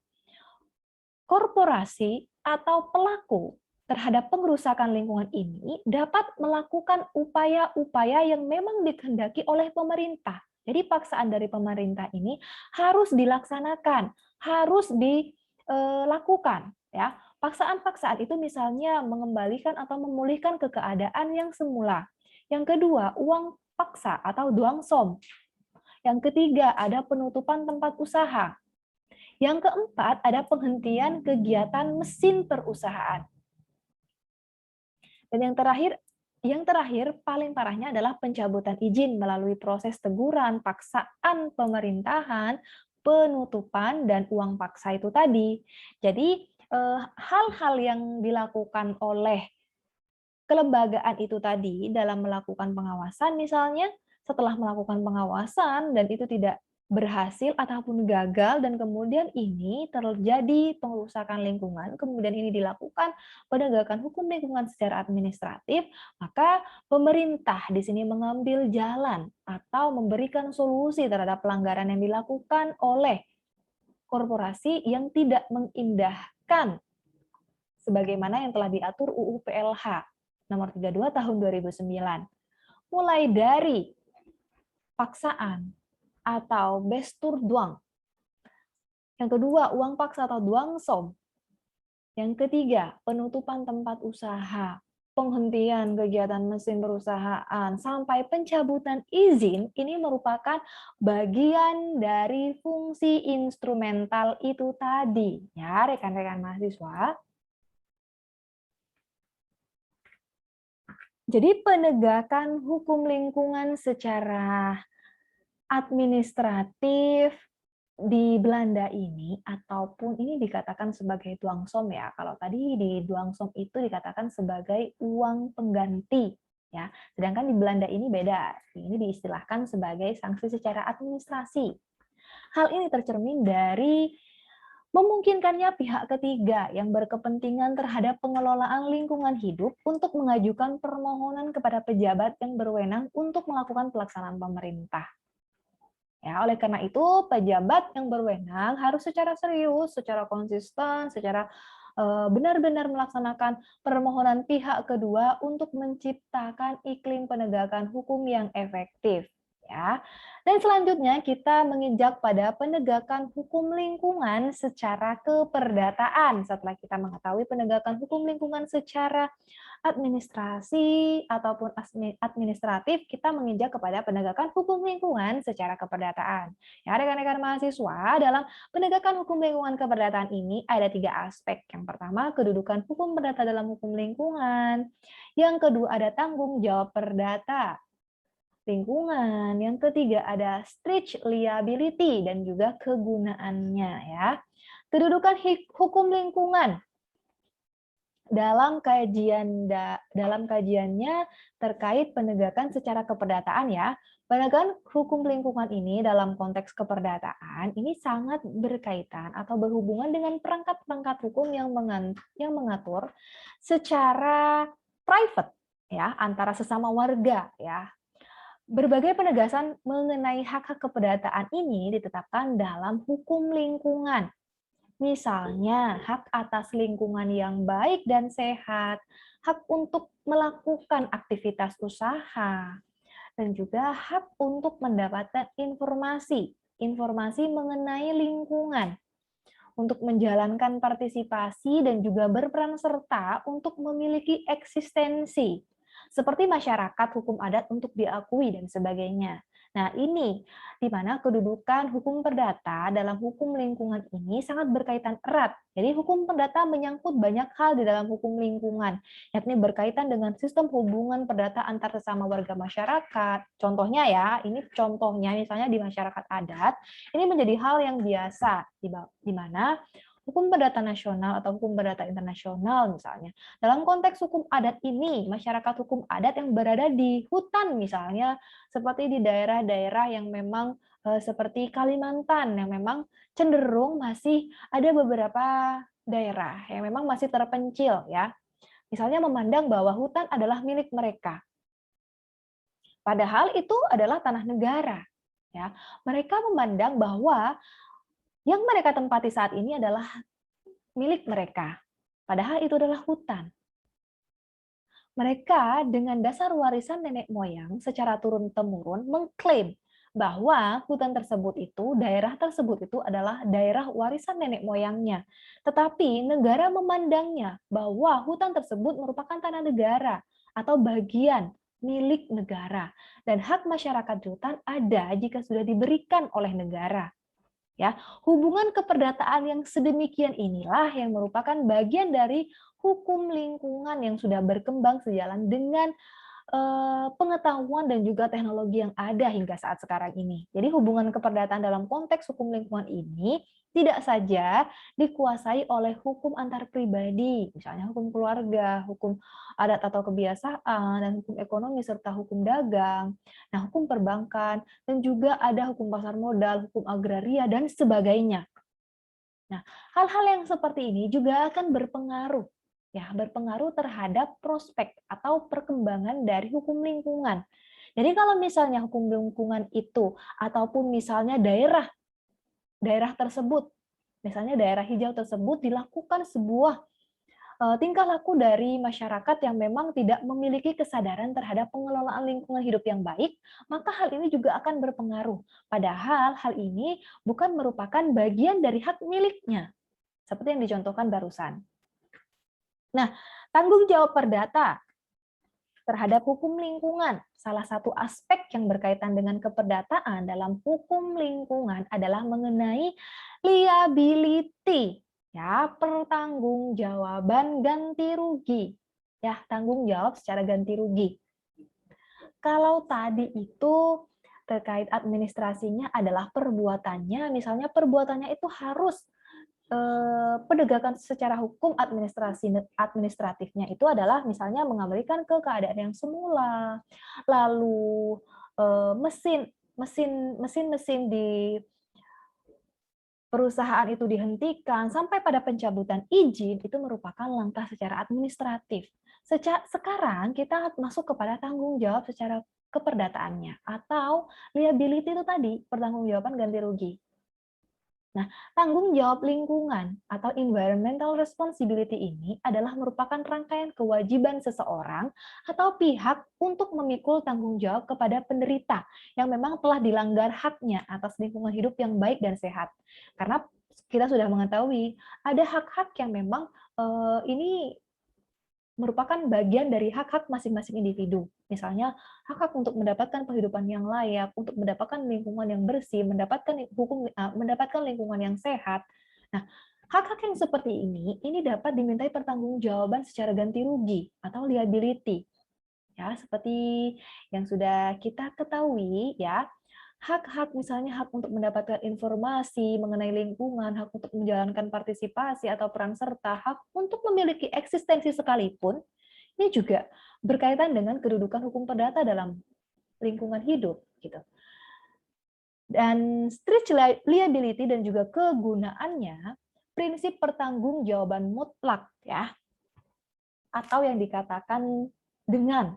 korporasi atau pelaku terhadap pengerusakan lingkungan ini dapat melakukan upaya-upaya yang memang dikehendaki oleh pemerintah. Jadi paksaan dari pemerintah ini harus dilaksanakan, harus dilakukan ya. Paksaan-paksaan itu misalnya mengembalikan atau memulihkan ke keadaan yang semula. Yang kedua, uang paksa atau duangsom. Yang ketiga, ada penutupan tempat usaha. Yang keempat, ada penghentian kegiatan mesin perusahaan. Dan yang terakhir paling parahnya adalah pencabutan izin melalui proses teguran, paksaan pemerintahan, penutupan, dan uang paksa itu tadi. Jadi hal-hal yang dilakukan oleh kelembagaan itu tadi dalam melakukan pengawasan, misalnya setelah melakukan pengawasan dan itu tidak berhasil ataupun gagal dan kemudian ini terjadi pengerusakan lingkungan, kemudian ini dilakukan penegakan hukum lingkungan secara administratif, maka pemerintah di sini mengambil jalan atau memberikan solusi terhadap pelanggaran yang dilakukan oleh korporasi yang tidak mengindahkan sebagaimana yang telah diatur UU PLH nomor 32 tahun 2009. Mulai dari paksaan atau bestur duang. Yang kedua, uang paksa atau duangsom. Yang ketiga, penutupan tempat usaha, penghentian kegiatan mesin perusahaan, sampai pencabutan izin, ini merupakan bagian dari fungsi instrumental itu tadi. Ya, rekan-rekan mahasiswa. Jadi penegakan hukum lingkungan secara administratif di Belanda ini, ataupun ini dikatakan sebagai dwangsom ya. Kalau tadi di dwangsom itu dikatakan sebagai uang pengganti ya. Sedangkan di Belanda ini beda. Ini diistilahkan sebagai sanksi secara administrasi. Hal ini tercermin dari memungkinkannya pihak ketiga yang berkepentingan terhadap pengelolaan lingkungan hidup untuk mengajukan permohonan kepada pejabat yang berwenang untuk melakukan pelaksanaan pemerintah. Ya, oleh karena itu, pejabat yang berwenang harus secara serius, secara konsisten, secara benar-benar melaksanakan permohonan pihak kedua untuk menciptakan iklim penegakan hukum yang efektif. Ya. Dan selanjutnya kita menginjak pada penegakan hukum lingkungan secara keperdataan. Setelah kita mengetahui penegakan hukum lingkungan secara administrasi ataupun administratif, kita menginjak kepada penegakan hukum lingkungan secara keperdataan. Ya, rekan-rekan mahasiswa, dalam penegakan hukum lingkungan keperdataan ini ada 3 aspek. Yang pertama, kedudukan hukum perdata dalam hukum lingkungan. Yang kedua, ada tanggung jawab perdata lingkungan. Yang ketiga, ada strict liability dan juga kegunaannya ya. Kedudukan hukum lingkungan dalam kajiannya terkait penegakan secara keperdataan ya. Penegakan hukum lingkungan ini dalam konteks keperdataan ini sangat berkaitan atau berhubungan dengan perangkat-perangkat hukum yang mengatur secara private ya antara sesama warga ya. Berbagai penegasan mengenai hak-hak keperdataan ini ditetapkan dalam hukum lingkungan. Misalnya, hak atas lingkungan yang baik dan sehat, hak untuk melakukan aktivitas usaha, dan juga hak untuk mendapatkan informasi mengenai lingkungan, untuk menjalankan partisipasi dan juga berperan serta untuk memiliki eksistensi, seperti masyarakat, hukum adat untuk diakui, dan sebagainya. Nah, ini di mana kedudukan hukum perdata dalam hukum lingkungan ini sangat berkaitan erat. Jadi hukum perdata menyangkut banyak hal di dalam hukum lingkungan, yakni berkaitan dengan sistem hubungan perdata antar sesama warga masyarakat. Contohnya ya, ini contohnya misalnya di masyarakat adat, ini menjadi hal yang biasa, di mana hukum perdata nasional atau hukum perdata internasional misalnya. Dalam konteks hukum adat ini, masyarakat hukum adat yang berada di hutan misalnya, seperti di daerah-daerah yang memang seperti Kalimantan, yang memang cenderung masih ada beberapa daerah yang memang masih terpencil ya. Misalnya memandang bahwa hutan adalah milik mereka. Padahal itu adalah tanah negara. Ya. Mereka memandang bahwa yang mereka tempati saat ini adalah milik mereka. Padahal itu adalah hutan. Mereka dengan dasar warisan nenek moyang secara turun-temurun mengklaim bahwa hutan tersebut itu, daerah tersebut itu adalah daerah warisan nenek moyangnya. Tetapi negara memandangnya bahwa hutan tersebut merupakan tanah negara atau bagian milik negara. Dan hak masyarakat di hutan ada jika sudah diberikan oleh negara. Ya, hubungan keperdataan yang sedemikian inilah yang merupakan bagian dari hukum lingkungan yang sudah berkembang sejalan dengan pengetahuan dan juga teknologi yang ada hingga saat sekarang ini. Jadi hubungan keperdataan dalam konteks hukum lingkungan ini tidak saja dikuasai oleh hukum antar pribadi, misalnya hukum keluarga, hukum adat atau kebiasaan, dan hukum ekonomi serta hukum dagang, nah hukum perbankan, dan juga ada hukum pasar modal, hukum agraria, dan sebagainya. Nah, hal-hal yang seperti ini juga akan berpengaruh terhadap prospek atau perkembangan dari hukum lingkungan. Jadi kalau misalnya hukum lingkungan itu ataupun misalnya daerah tersebut, misalnya daerah hijau tersebut dilakukan sebuah tingkah laku dari masyarakat yang memang tidak memiliki kesadaran terhadap pengelolaan lingkungan hidup yang baik, maka hal ini juga akan berpengaruh. Padahal hal ini bukan merupakan bagian dari hak miliknya, seperti yang dicontohkan barusan. Nah, tanggung jawab perdata terhadap hukum lingkungan. Salah satu aspek yang berkaitan dengan keperdataan dalam hukum lingkungan adalah mengenai liability, ya, pertanggungjawaban ganti rugi. Ya, tanggung jawab secara ganti rugi. Kalau tadi itu terkait administrasinya adalah perbuatannya, misalnya perbuatannya itu harus penegakan secara hukum administratifnya itu adalah misalnya mengembalikan ke keadaan yang semula, lalu mesin mesin di perusahaan itu dihentikan sampai pada pencabutan izin itu merupakan langkah secara administratif. Sekarang kita masuk kepada tanggung jawab secara keperdataannya atau liability itu tadi, pertanggungjawaban ganti rugi. Nah, tanggung jawab lingkungan atau environmental responsibility ini adalah merupakan rangkaian kewajiban seseorang atau pihak untuk memikul tanggung jawab kepada penderita yang memang telah dilanggar haknya atas lingkungan hidup yang baik dan sehat. Karena kita sudah mengetahui ada hak-hak yang memang ini merupakan bagian dari hak-hak masing-masing individu. Misalnya, hak-hak untuk mendapatkan kehidupan yang layak, untuk mendapatkan lingkungan yang bersih, mendapatkan lingkungan yang sehat. Nah, hak-hak yang seperti ini dapat dimintai pertanggungjawaban secara ganti rugi atau liability. Ya, seperti yang sudah kita ketahui ya, hak-hak misalnya hak untuk mendapatkan informasi mengenai lingkungan, hak untuk menjalankan partisipasi atau peran serta, hak untuk memiliki eksistensi sekalipun, ini juga berkaitan dengan kedudukan hukum perdata dalam lingkungan hidup gitu. Dan strict liability dan juga kegunaannya, prinsip pertanggungjawaban mutlak ya, atau yang dikatakan dengan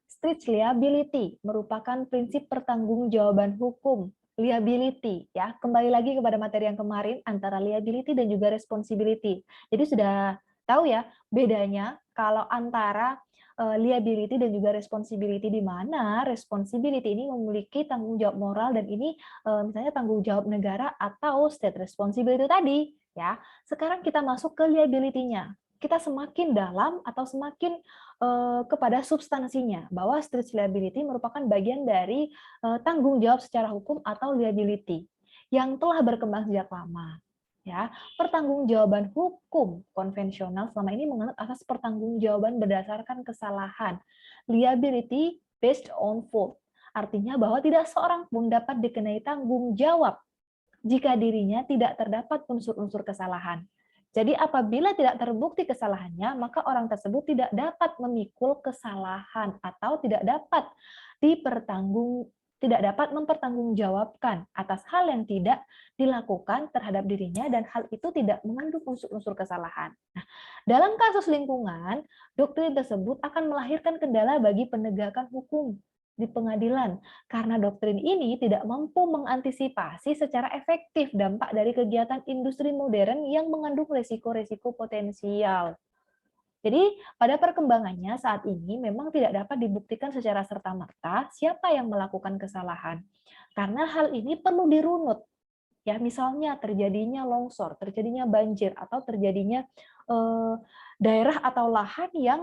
strict liability merupakan prinsip pertanggungjawaban hukum. Liability, ya, kembali lagi kepada materi yang kemarin antara liability dan juga responsibility. Jadi sudah tahu ya bedanya kalau antara liability dan juga responsibility, di mana responsibility ini memiliki tanggung jawab moral dan ini misalnya tanggung jawab negara atau state responsibility tadi, ya. Sekarang kita masuk ke liability-nya. Kita semakin dalam atau semakin kepada substansinya, bahwa strict liability merupakan bagian dari tanggung jawab secara hukum atau liability yang telah berkembang sejak lama. Ya, pertanggungjawaban hukum konvensional selama ini menganut asas pertanggungjawaban berdasarkan kesalahan, liability based on fault. Artinya bahwa tidak seorang pun dapat dikenai tanggung jawab jika dirinya tidak terdapat unsur-unsur kesalahan. Jadi apabila tidak terbukti kesalahannya, maka orang tersebut tidak dapat memikul kesalahan atau tidak dapat mempertanggungjawabkan atas hal yang tidak dilakukan terhadap dirinya dan hal itu tidak mengandung unsur-unsur kesalahan. Nah, dalam kasus lingkungan, doktrin tersebut akan melahirkan kendala bagi penegakan hukum di pengadilan karena doktrin ini tidak mampu mengantisipasi secara efektif dampak dari kegiatan industri modern yang mengandung resiko-resiko potensial. Jadi, pada perkembangannya saat ini memang tidak dapat dibuktikan secara serta-merta siapa yang melakukan kesalahan. Karena hal ini perlu dirunut. Ya, misalnya terjadinya longsor, terjadinya banjir, atau terjadinya daerah atau lahan yang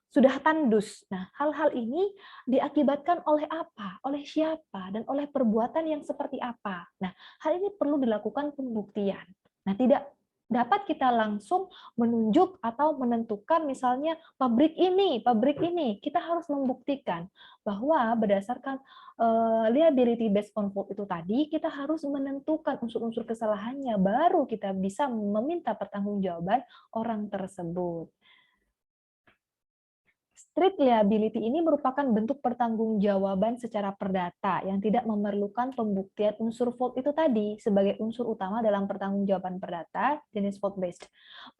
sudah tandus. Nah, hal-hal ini diakibatkan oleh apa, oleh siapa, dan oleh perbuatan yang seperti apa. Nah, hal ini perlu dilakukan pembuktian. Nah, tidak dapat kita langsung menunjuk atau menentukan misalnya pabrik ini, kita harus membuktikan bahwa berdasarkan liability based on fault itu tadi, kita harus menentukan unsur-unsur kesalahannya, baru kita bisa meminta pertanggungjawaban orang tersebut. Strict liability ini merupakan bentuk pertanggungjawaban secara perdata yang tidak memerlukan pembuktian unsur fault itu tadi sebagai unsur utama dalam pertanggungjawaban perdata jenis fault-based.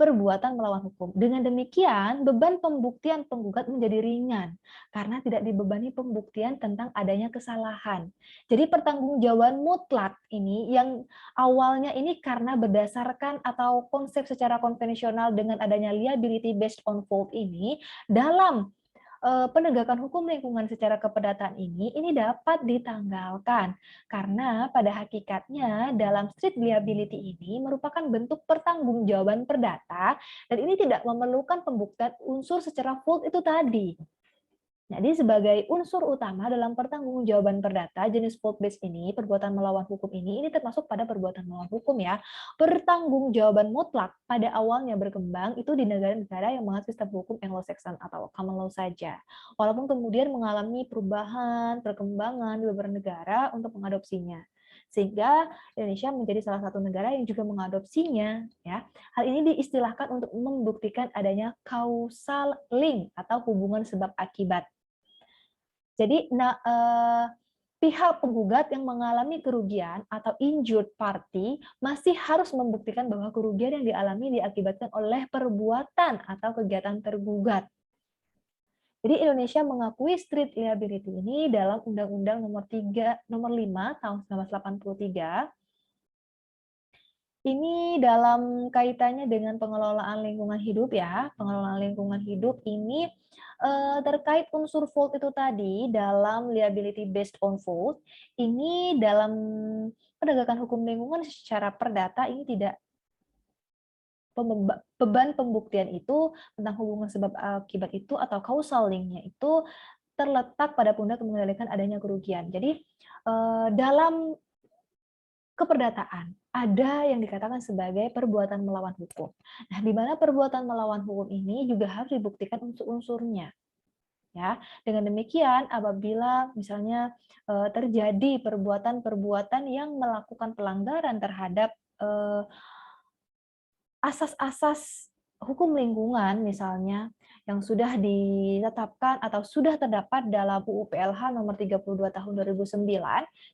Perbuatan melawan hukum. Dengan demikian, beban pembuktian penggugat menjadi ringan karena tidak dibebani pembuktian tentang adanya kesalahan. Jadi pertanggungjawaban mutlak ini yang awalnya ini karena berdasarkan atau konsep secara konvensional dengan adanya liability based on fault ini dalam penegakan hukum lingkungan secara keperdataan ini dapat ditanggalkan karena pada hakikatnya dalam strict liability ini merupakan bentuk pertanggungjawaban perdata dan ini tidak memerlukan pembuktian unsur secara full itu tadi. Jadi sebagai unsur utama dalam pertanggungjawaban perdata, jenis fault-based ini, perbuatan melawan hukum ini termasuk pada perbuatan melawan hukum ya. Pertanggungjawaban mutlak pada awalnya berkembang itu di negara-negara yang menganut sistem hukum Anglo-Saxon atau common law saja. Walaupun kemudian mengalami perubahan, perkembangan di beberapa negara untuk mengadopsinya. Sehingga Indonesia menjadi salah satu negara yang juga mengadopsinya ya. Hal ini diistilahkan untuk membuktikan adanya causal link atau hubungan sebab akibat. Jadi pihak penggugat yang mengalami kerugian atau injured party masih harus membuktikan bahwa kerugian yang dialami diakibatkan oleh perbuatan atau kegiatan tergugat. Jadi Indonesia mengakui street liability ini dalam Undang-Undang nomor 5 tahun 1983. Ini dalam kaitannya dengan pengelolaan lingkungan hidup ya. Pengelolaan lingkungan hidup ini terkait unsur fault itu tadi dalam liability based on fault. Ini dalam penegakan hukum lingkungan secara perdata ini tidak beban pembuktian itu tentang hubungan sebab akibat itu atau causal link-nya itu terletak pada pundak mengendalikan adanya kerugian. Jadi dalam keperdataan ada yang dikatakan sebagai perbuatan melawan hukum. Nah, di mana perbuatan melawan hukum ini juga harus dibuktikan unsur-unsurnya. Ya, dengan demikian apabila misalnya terjadi perbuatan-perbuatan yang melakukan pelanggaran terhadap asas-asas hukum lingkungan misalnya yang sudah ditetapkan atau sudah terdapat dalam UU PLH nomor 32 tahun 2009,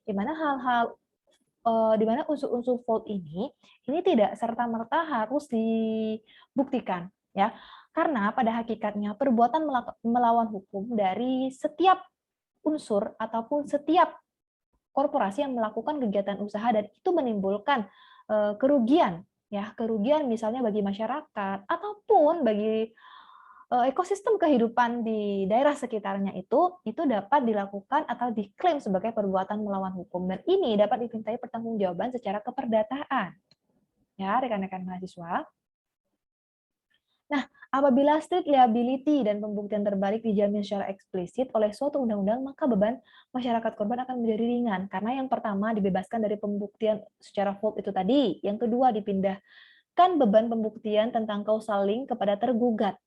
di mana hal-hal di mana unsur-unsur fault ini tidak serta-merta harus dibuktikan ya. Karena pada hakikatnya perbuatan melawan hukum dari setiap unsur ataupun setiap korporasi yang melakukan kegiatan usaha dan itu menimbulkan kerugian ya, kerugian misalnya bagi masyarakat ataupun bagi ekosistem kehidupan di daerah sekitarnya itu dapat dilakukan atau diklaim sebagai perbuatan melawan hukum dan ini dapat dimintai pertanggungjawaban secara keperdataan. Ya, rekan-rekan mahasiswa. Nah, apabila street liability dan pembuktian terbalik dijamin secara eksplisit oleh suatu undang-undang, maka beban masyarakat korban akan menjadi ringan karena yang pertama dibebaskan dari pembuktian secara fault itu tadi, yang kedua dipindahkan beban pembuktian tentang causal link kepada tergugat.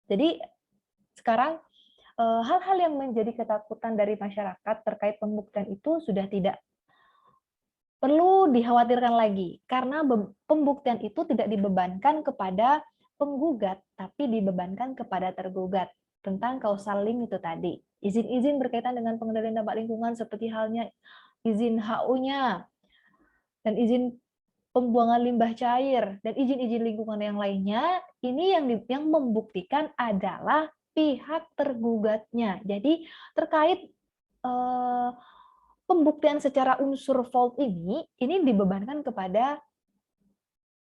Jadi sekarang hal-hal yang menjadi ketakutan dari masyarakat terkait pembuktian itu sudah tidak perlu dikhawatirkan lagi karena pembuktian itu tidak dibebankan kepada penggugat tapi dibebankan kepada tergugat tentang causal link itu tadi. Izin-izin berkaitan dengan pengendalian dampak lingkungan seperti halnya izin HU-nya dan izin pembuangan limbah cair dan izin-izin lingkungan yang lainnya, ini yang membuktikan adalah pihak tergugatnya. Jadi terkait pembuktian secara unsur fault ini dibebankan kepada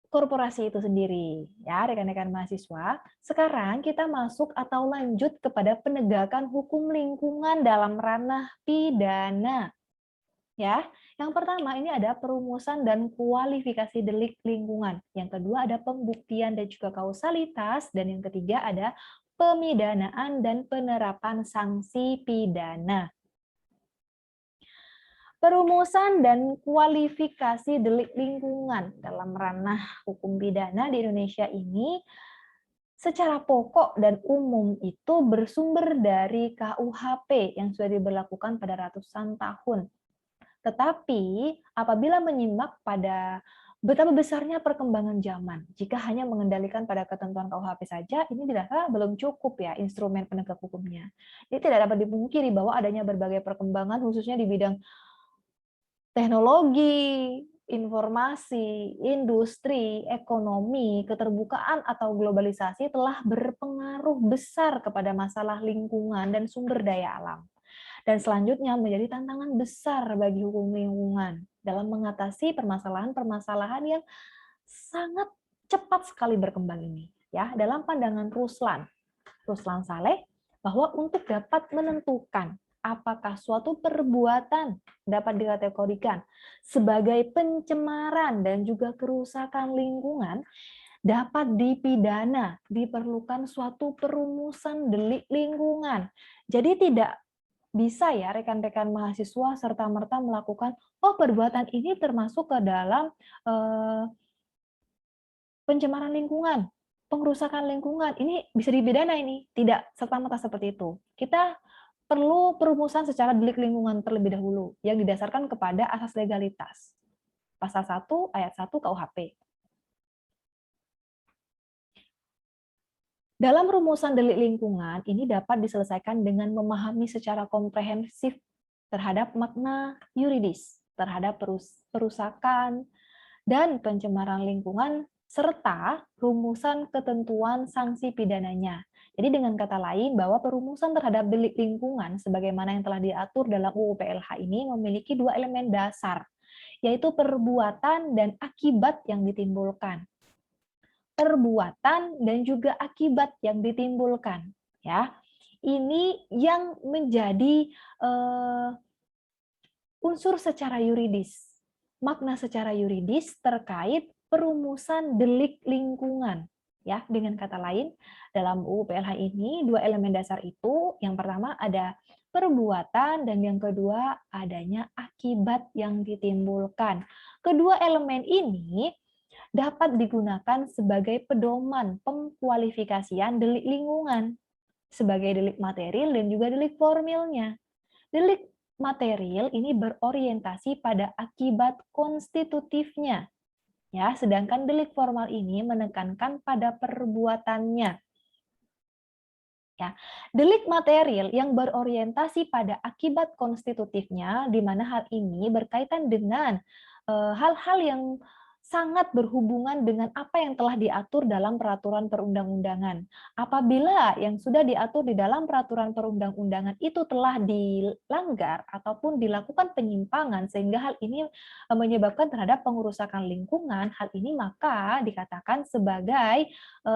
korporasi itu sendiri. Ya, rekan-rekan mahasiswa. Sekarang kita masuk atau lanjut kepada penegakan hukum lingkungan dalam ranah pidana. Ya, yang pertama ini ada perumusan dan kualifikasi delik lingkungan. Yang kedua ada pembuktian dan juga kausalitas dan yang ketiga ada pemidanaan dan penerapan sanksi pidana. Perumusan dan kualifikasi delik lingkungan dalam ranah hukum pidana di Indonesia ini secara pokok dan umum itu bersumber dari KUHP yang sudah diberlakukan pada ratusan tahun. Tetapi apabila menyimak pada betapa besarnya perkembangan zaman, jika hanya mengendalikan pada ketentuan KUHP saja, ini dirasa belum cukup ya instrumen penegak hukumnya. Ini tidak dapat dipungkiri bahwa adanya berbagai perkembangan khususnya di bidang teknologi, informasi, industri, ekonomi, keterbukaan atau globalisasi telah berpengaruh besar kepada masalah lingkungan dan sumber daya alam. Dan selanjutnya menjadi tantangan besar bagi hukum lingkungan dalam mengatasi permasalahan-permasalahan yang sangat cepat sekali berkembang ini. Ya, dalam pandangan Ruslan Saleh, bahwa untuk dapat menentukan apakah suatu perbuatan dapat dikategorikan sebagai pencemaran dan juga kerusakan lingkungan, dapat dipidana, diperlukan suatu perumusan delik lingkungan. Jadi tidak bisa ya rekan-rekan mahasiswa serta-merta melakukan, oh perbuatan ini termasuk ke dalam pencemaran lingkungan, pengrusakan lingkungan, ini bisa dipidana ini. Tidak serta-merta seperti itu. Kita perlu perumusan secara delik lingkungan terlebih dahulu yang didasarkan kepada asas legalitas. Pasal 1 ayat 1 KUHP. Dalam rumusan delik lingkungan, ini dapat diselesaikan dengan memahami secara komprehensif terhadap makna yuridis, terhadap perusakan dan pencemaran lingkungan, serta rumusan ketentuan sanksi pidananya. Jadi dengan kata lain, bahwa perumusan terhadap delik lingkungan sebagaimana yang telah diatur dalam UU PLH ini memiliki dua elemen dasar, yaitu perbuatan dan akibat yang ditimbulkan. Perbuatan dan juga akibat yang ditimbulkan, ya. Ini yang menjadi unsur secara yuridis, makna secara yuridis terkait perumusan delik lingkungan. Ya, dengan kata lain, dalam UU PLH ini dua elemen dasar itu, yang pertama ada perbuatan dan yang kedua adanya akibat yang ditimbulkan. Kedua elemen ini dapat digunakan sebagai pedoman pengkualifikasian delik lingkungan sebagai delik material dan juga delik formilnya. Delik material ini berorientasi pada akibat konstitutifnya, ya, sedangkan delik formal ini menekankan pada perbuatannya. Ya, delik material yang berorientasi pada akibat konstitutifnya, di mana hal ini berkaitan dengan hal-hal yang sangat berhubungan dengan apa yang telah diatur dalam peraturan perundang-undangan. Apabila yang sudah diatur di dalam peraturan perundang-undangan itu telah dilanggar ataupun dilakukan penyimpangan sehingga hal ini menyebabkan terhadap pengerusakan lingkungan, hal ini maka dikatakan sebagai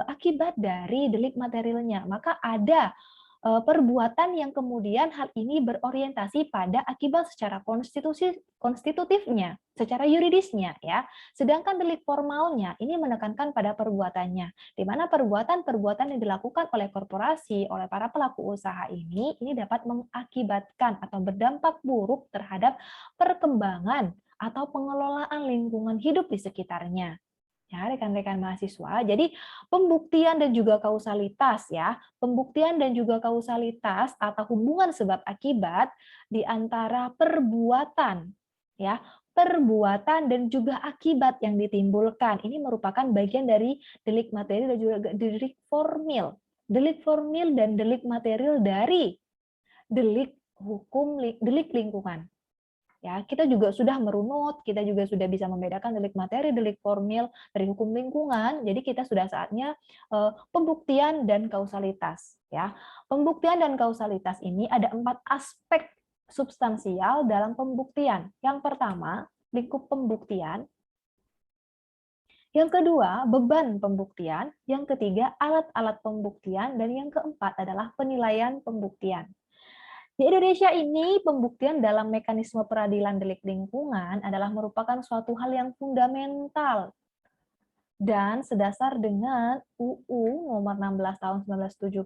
akibat dari delik materialnya. Maka ada perbuatan yang kemudian hal ini berorientasi pada akibat secara konstitutifnya, secara yuridisnya, ya. Sedangkan delik formalnya ini menekankan pada perbuatannya, di mana perbuatan-perbuatan yang dilakukan oleh korporasi, oleh para pelaku usaha ini dapat mengakibatkan atau berdampak buruk terhadap perkembangan atau pengelolaan lingkungan hidup di sekitarnya. Ya, rekan-rekan mahasiswa. Jadi pembuktian dan juga kausalitas, ya. Pembuktian dan juga kausalitas atau hubungan sebab akibat di antara perbuatan, ya. Perbuatan dan juga akibat yang ditimbulkan. Ini merupakan bagian dari delik material dan juga delik formil. Delik formil dan delik material dari delik lingkungan. Ya, kita juga sudah merunut, kita juga sudah bisa membedakan delik materi, delik formil dari hukum lingkungan. Jadi kita sudah saatnya pembuktian dan kausalitas. Ya, pembuktian dan kausalitas ini ada 4 aspek substansial dalam pembuktian. Yang pertama, lingkup pembuktian. Yang kedua, beban pembuktian. Yang ketiga, alat-alat pembuktian. Dan yang keempat adalah penilaian pembuktian. Di Indonesia ini, pembuktian dalam mekanisme peradilan delik lingkungan adalah merupakan suatu hal yang fundamental dan sedasar dengan UU nomor 16 tahun 1970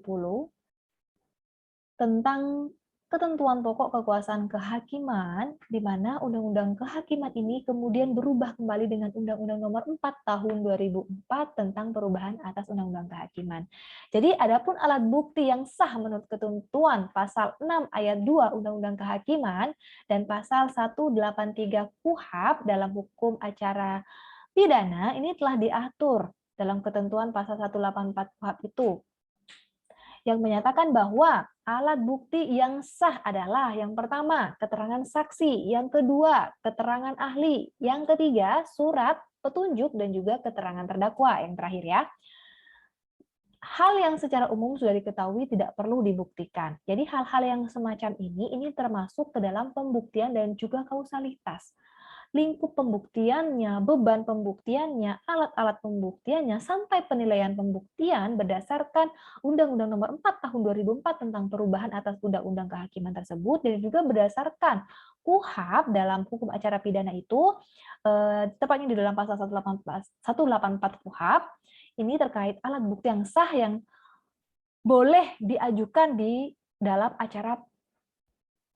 tentang ketentuan pokok kekuasaan kehakiman, di mana Undang-Undang Kehakiman ini kemudian berubah kembali dengan Undang-Undang Nomor 4 Tahun 2004 tentang perubahan atas Undang-Undang Kehakiman. Jadi, adapun alat bukti yang sah menurut ketentuan Pasal 6 Ayat 2 Undang-Undang Kehakiman dan Pasal 183 KUHP dalam hukum acara pidana ini telah diatur dalam ketentuan Pasal 184 KUHP itu, yang menyatakan bahwa alat bukti yang sah adalah yang pertama, keterangan saksi, yang kedua, keterangan ahli, yang ketiga, surat petunjuk dan juga keterangan terdakwa, yang terakhir ya. Hal yang secara umum sudah diketahui tidak perlu dibuktikan. Jadi hal-hal yang semacam ini termasuk ke dalam pembuktian dan juga kausalitas. Lingkup pembuktiannya, beban pembuktiannya, alat-alat pembuktiannya, sampai penilaian pembuktian berdasarkan Undang-Undang Nomor 4 Tahun 2004 tentang perubahan atas Undang-Undang Kehakiman tersebut, dan juga berdasarkan KUHP dalam hukum acara pidana itu, tepatnya di dalam pasal 184 KUHP, Ini terkait alat bukti yang sah yang boleh diajukan di dalam acara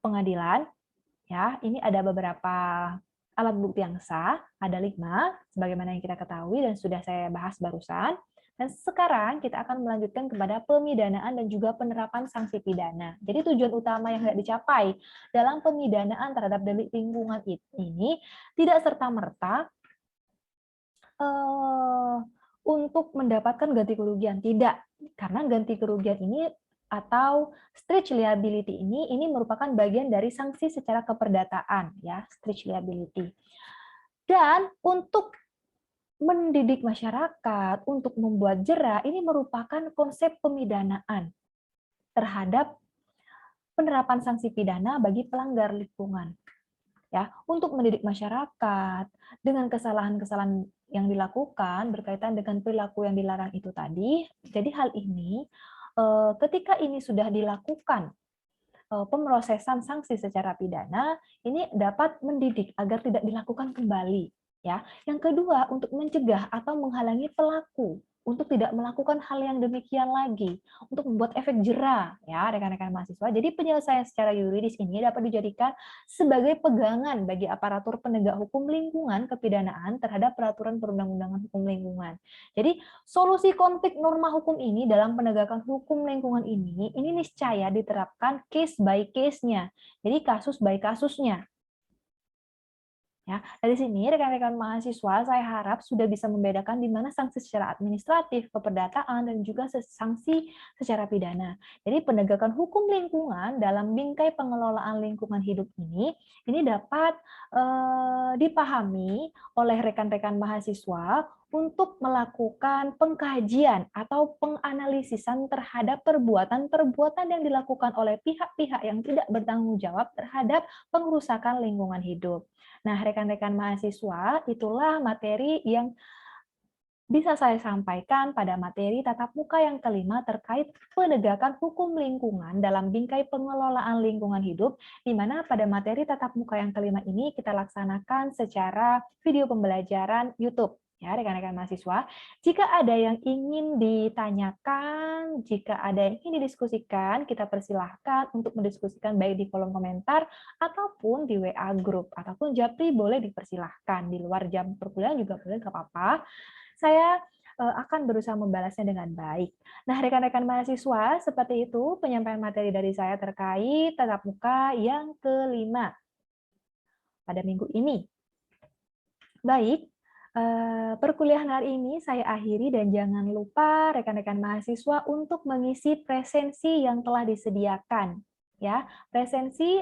pengadilan. Ya, ini ada beberapa alat bukti yang sah, ada 5, sebagaimana yang kita ketahui dan sudah saya bahas barusan. Dan sekarang kita akan melanjutkan kepada pemidanaan dan juga penerapan sanksi pidana. Jadi tujuan utama yang hendak dicapai dalam pemidanaan terhadap delik lingkungan ini tidak serta-merta untuk mendapatkan ganti kerugian, tidak. Karena ganti kerugian ini atau strict liability ini merupakan bagian dari sanksi secara keperdataan, ya, strict liability. Dan untuk mendidik masyarakat, untuk membuat jera, ini merupakan konsep pemidanaan terhadap penerapan sanksi pidana bagi pelanggar lingkungan. Ya, untuk mendidik masyarakat dengan kesalahan-kesalahan yang dilakukan berkaitan dengan perilaku yang dilarang itu tadi. Jadi hal ini ketika ini sudah dilakukan pemrosesan sanksi secara pidana, ini dapat mendidik agar tidak dilakukan kembali. Ya, yang kedua untuk mencegah atau menghalangi pelaku untuk tidak melakukan hal yang demikian lagi, untuk membuat efek jera, ya rekan-rekan mahasiswa. Jadi penyelesaian secara yuridis ini dapat dijadikan sebagai pegangan bagi aparatur penegak hukum lingkungan kepidanaan terhadap peraturan perundang-undangan hukum lingkungan. Jadi solusi konflik norma hukum ini dalam penegakan hukum lingkungan ini niscaya diterapkan case by case-nya. Jadi kasus by kasusnya. Ya, dari sini rekan-rekan mahasiswa saya harap sudah bisa membedakan di mana sanksi secara administratif, keperdataan, dan juga sanksi secara pidana. Jadi penegakan hukum lingkungan dalam bingkai pengelolaan lingkungan hidup ini dapat dipahami oleh rekan-rekan mahasiswa untuk melakukan pengkajian atau penganalisisan terhadap perbuatan-perbuatan yang dilakukan oleh pihak-pihak yang tidak bertanggung jawab terhadap pengerusakan lingkungan hidup. Nah, rekan-rekan mahasiswa, itulah materi yang bisa saya sampaikan pada materi tatap muka yang kelima terkait penegakan hukum lingkungan dalam bingkai pengelolaan lingkungan hidup, di mana pada materi tatap muka yang kelima ini kita laksanakan secara video pembelajaran YouTube. Ya, rekan-rekan mahasiswa, jika ada yang ingin ditanyakan, jika ada yang ingin didiskusikan, kita persilahkan untuk mendiskusikan baik di kolom komentar ataupun di WA group, ataupun Japri boleh dipersilahkan. Di luar jam perkuliahan juga boleh, nggak apa-apa. Saya akan berusaha membalasnya dengan baik. Nah, rekan-rekan mahasiswa, seperti itu penyampaian materi dari saya terkait tatap muka yang kelima pada minggu ini. Baik, perkuliahan hari ini saya akhiri dan jangan lupa rekan-rekan mahasiswa untuk mengisi presensi yang telah disediakan. Ya,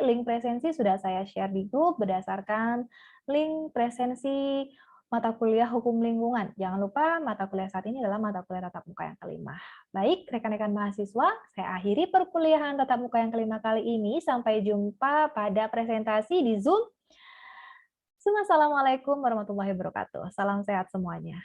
link presensi sudah saya share di grup berdasarkan link presensi mata kuliah hukum lingkungan. Jangan lupa mata kuliah saat ini adalah mata kuliah tatap muka yang kelima. Baik, rekan-rekan mahasiswa, saya akhiri perkuliahan tatap muka yang kelima kali ini. Sampai jumpa pada presentasi di Zoom. Assalamualaikum warahmatullahi wabarakatuh. Salam sehat semuanya.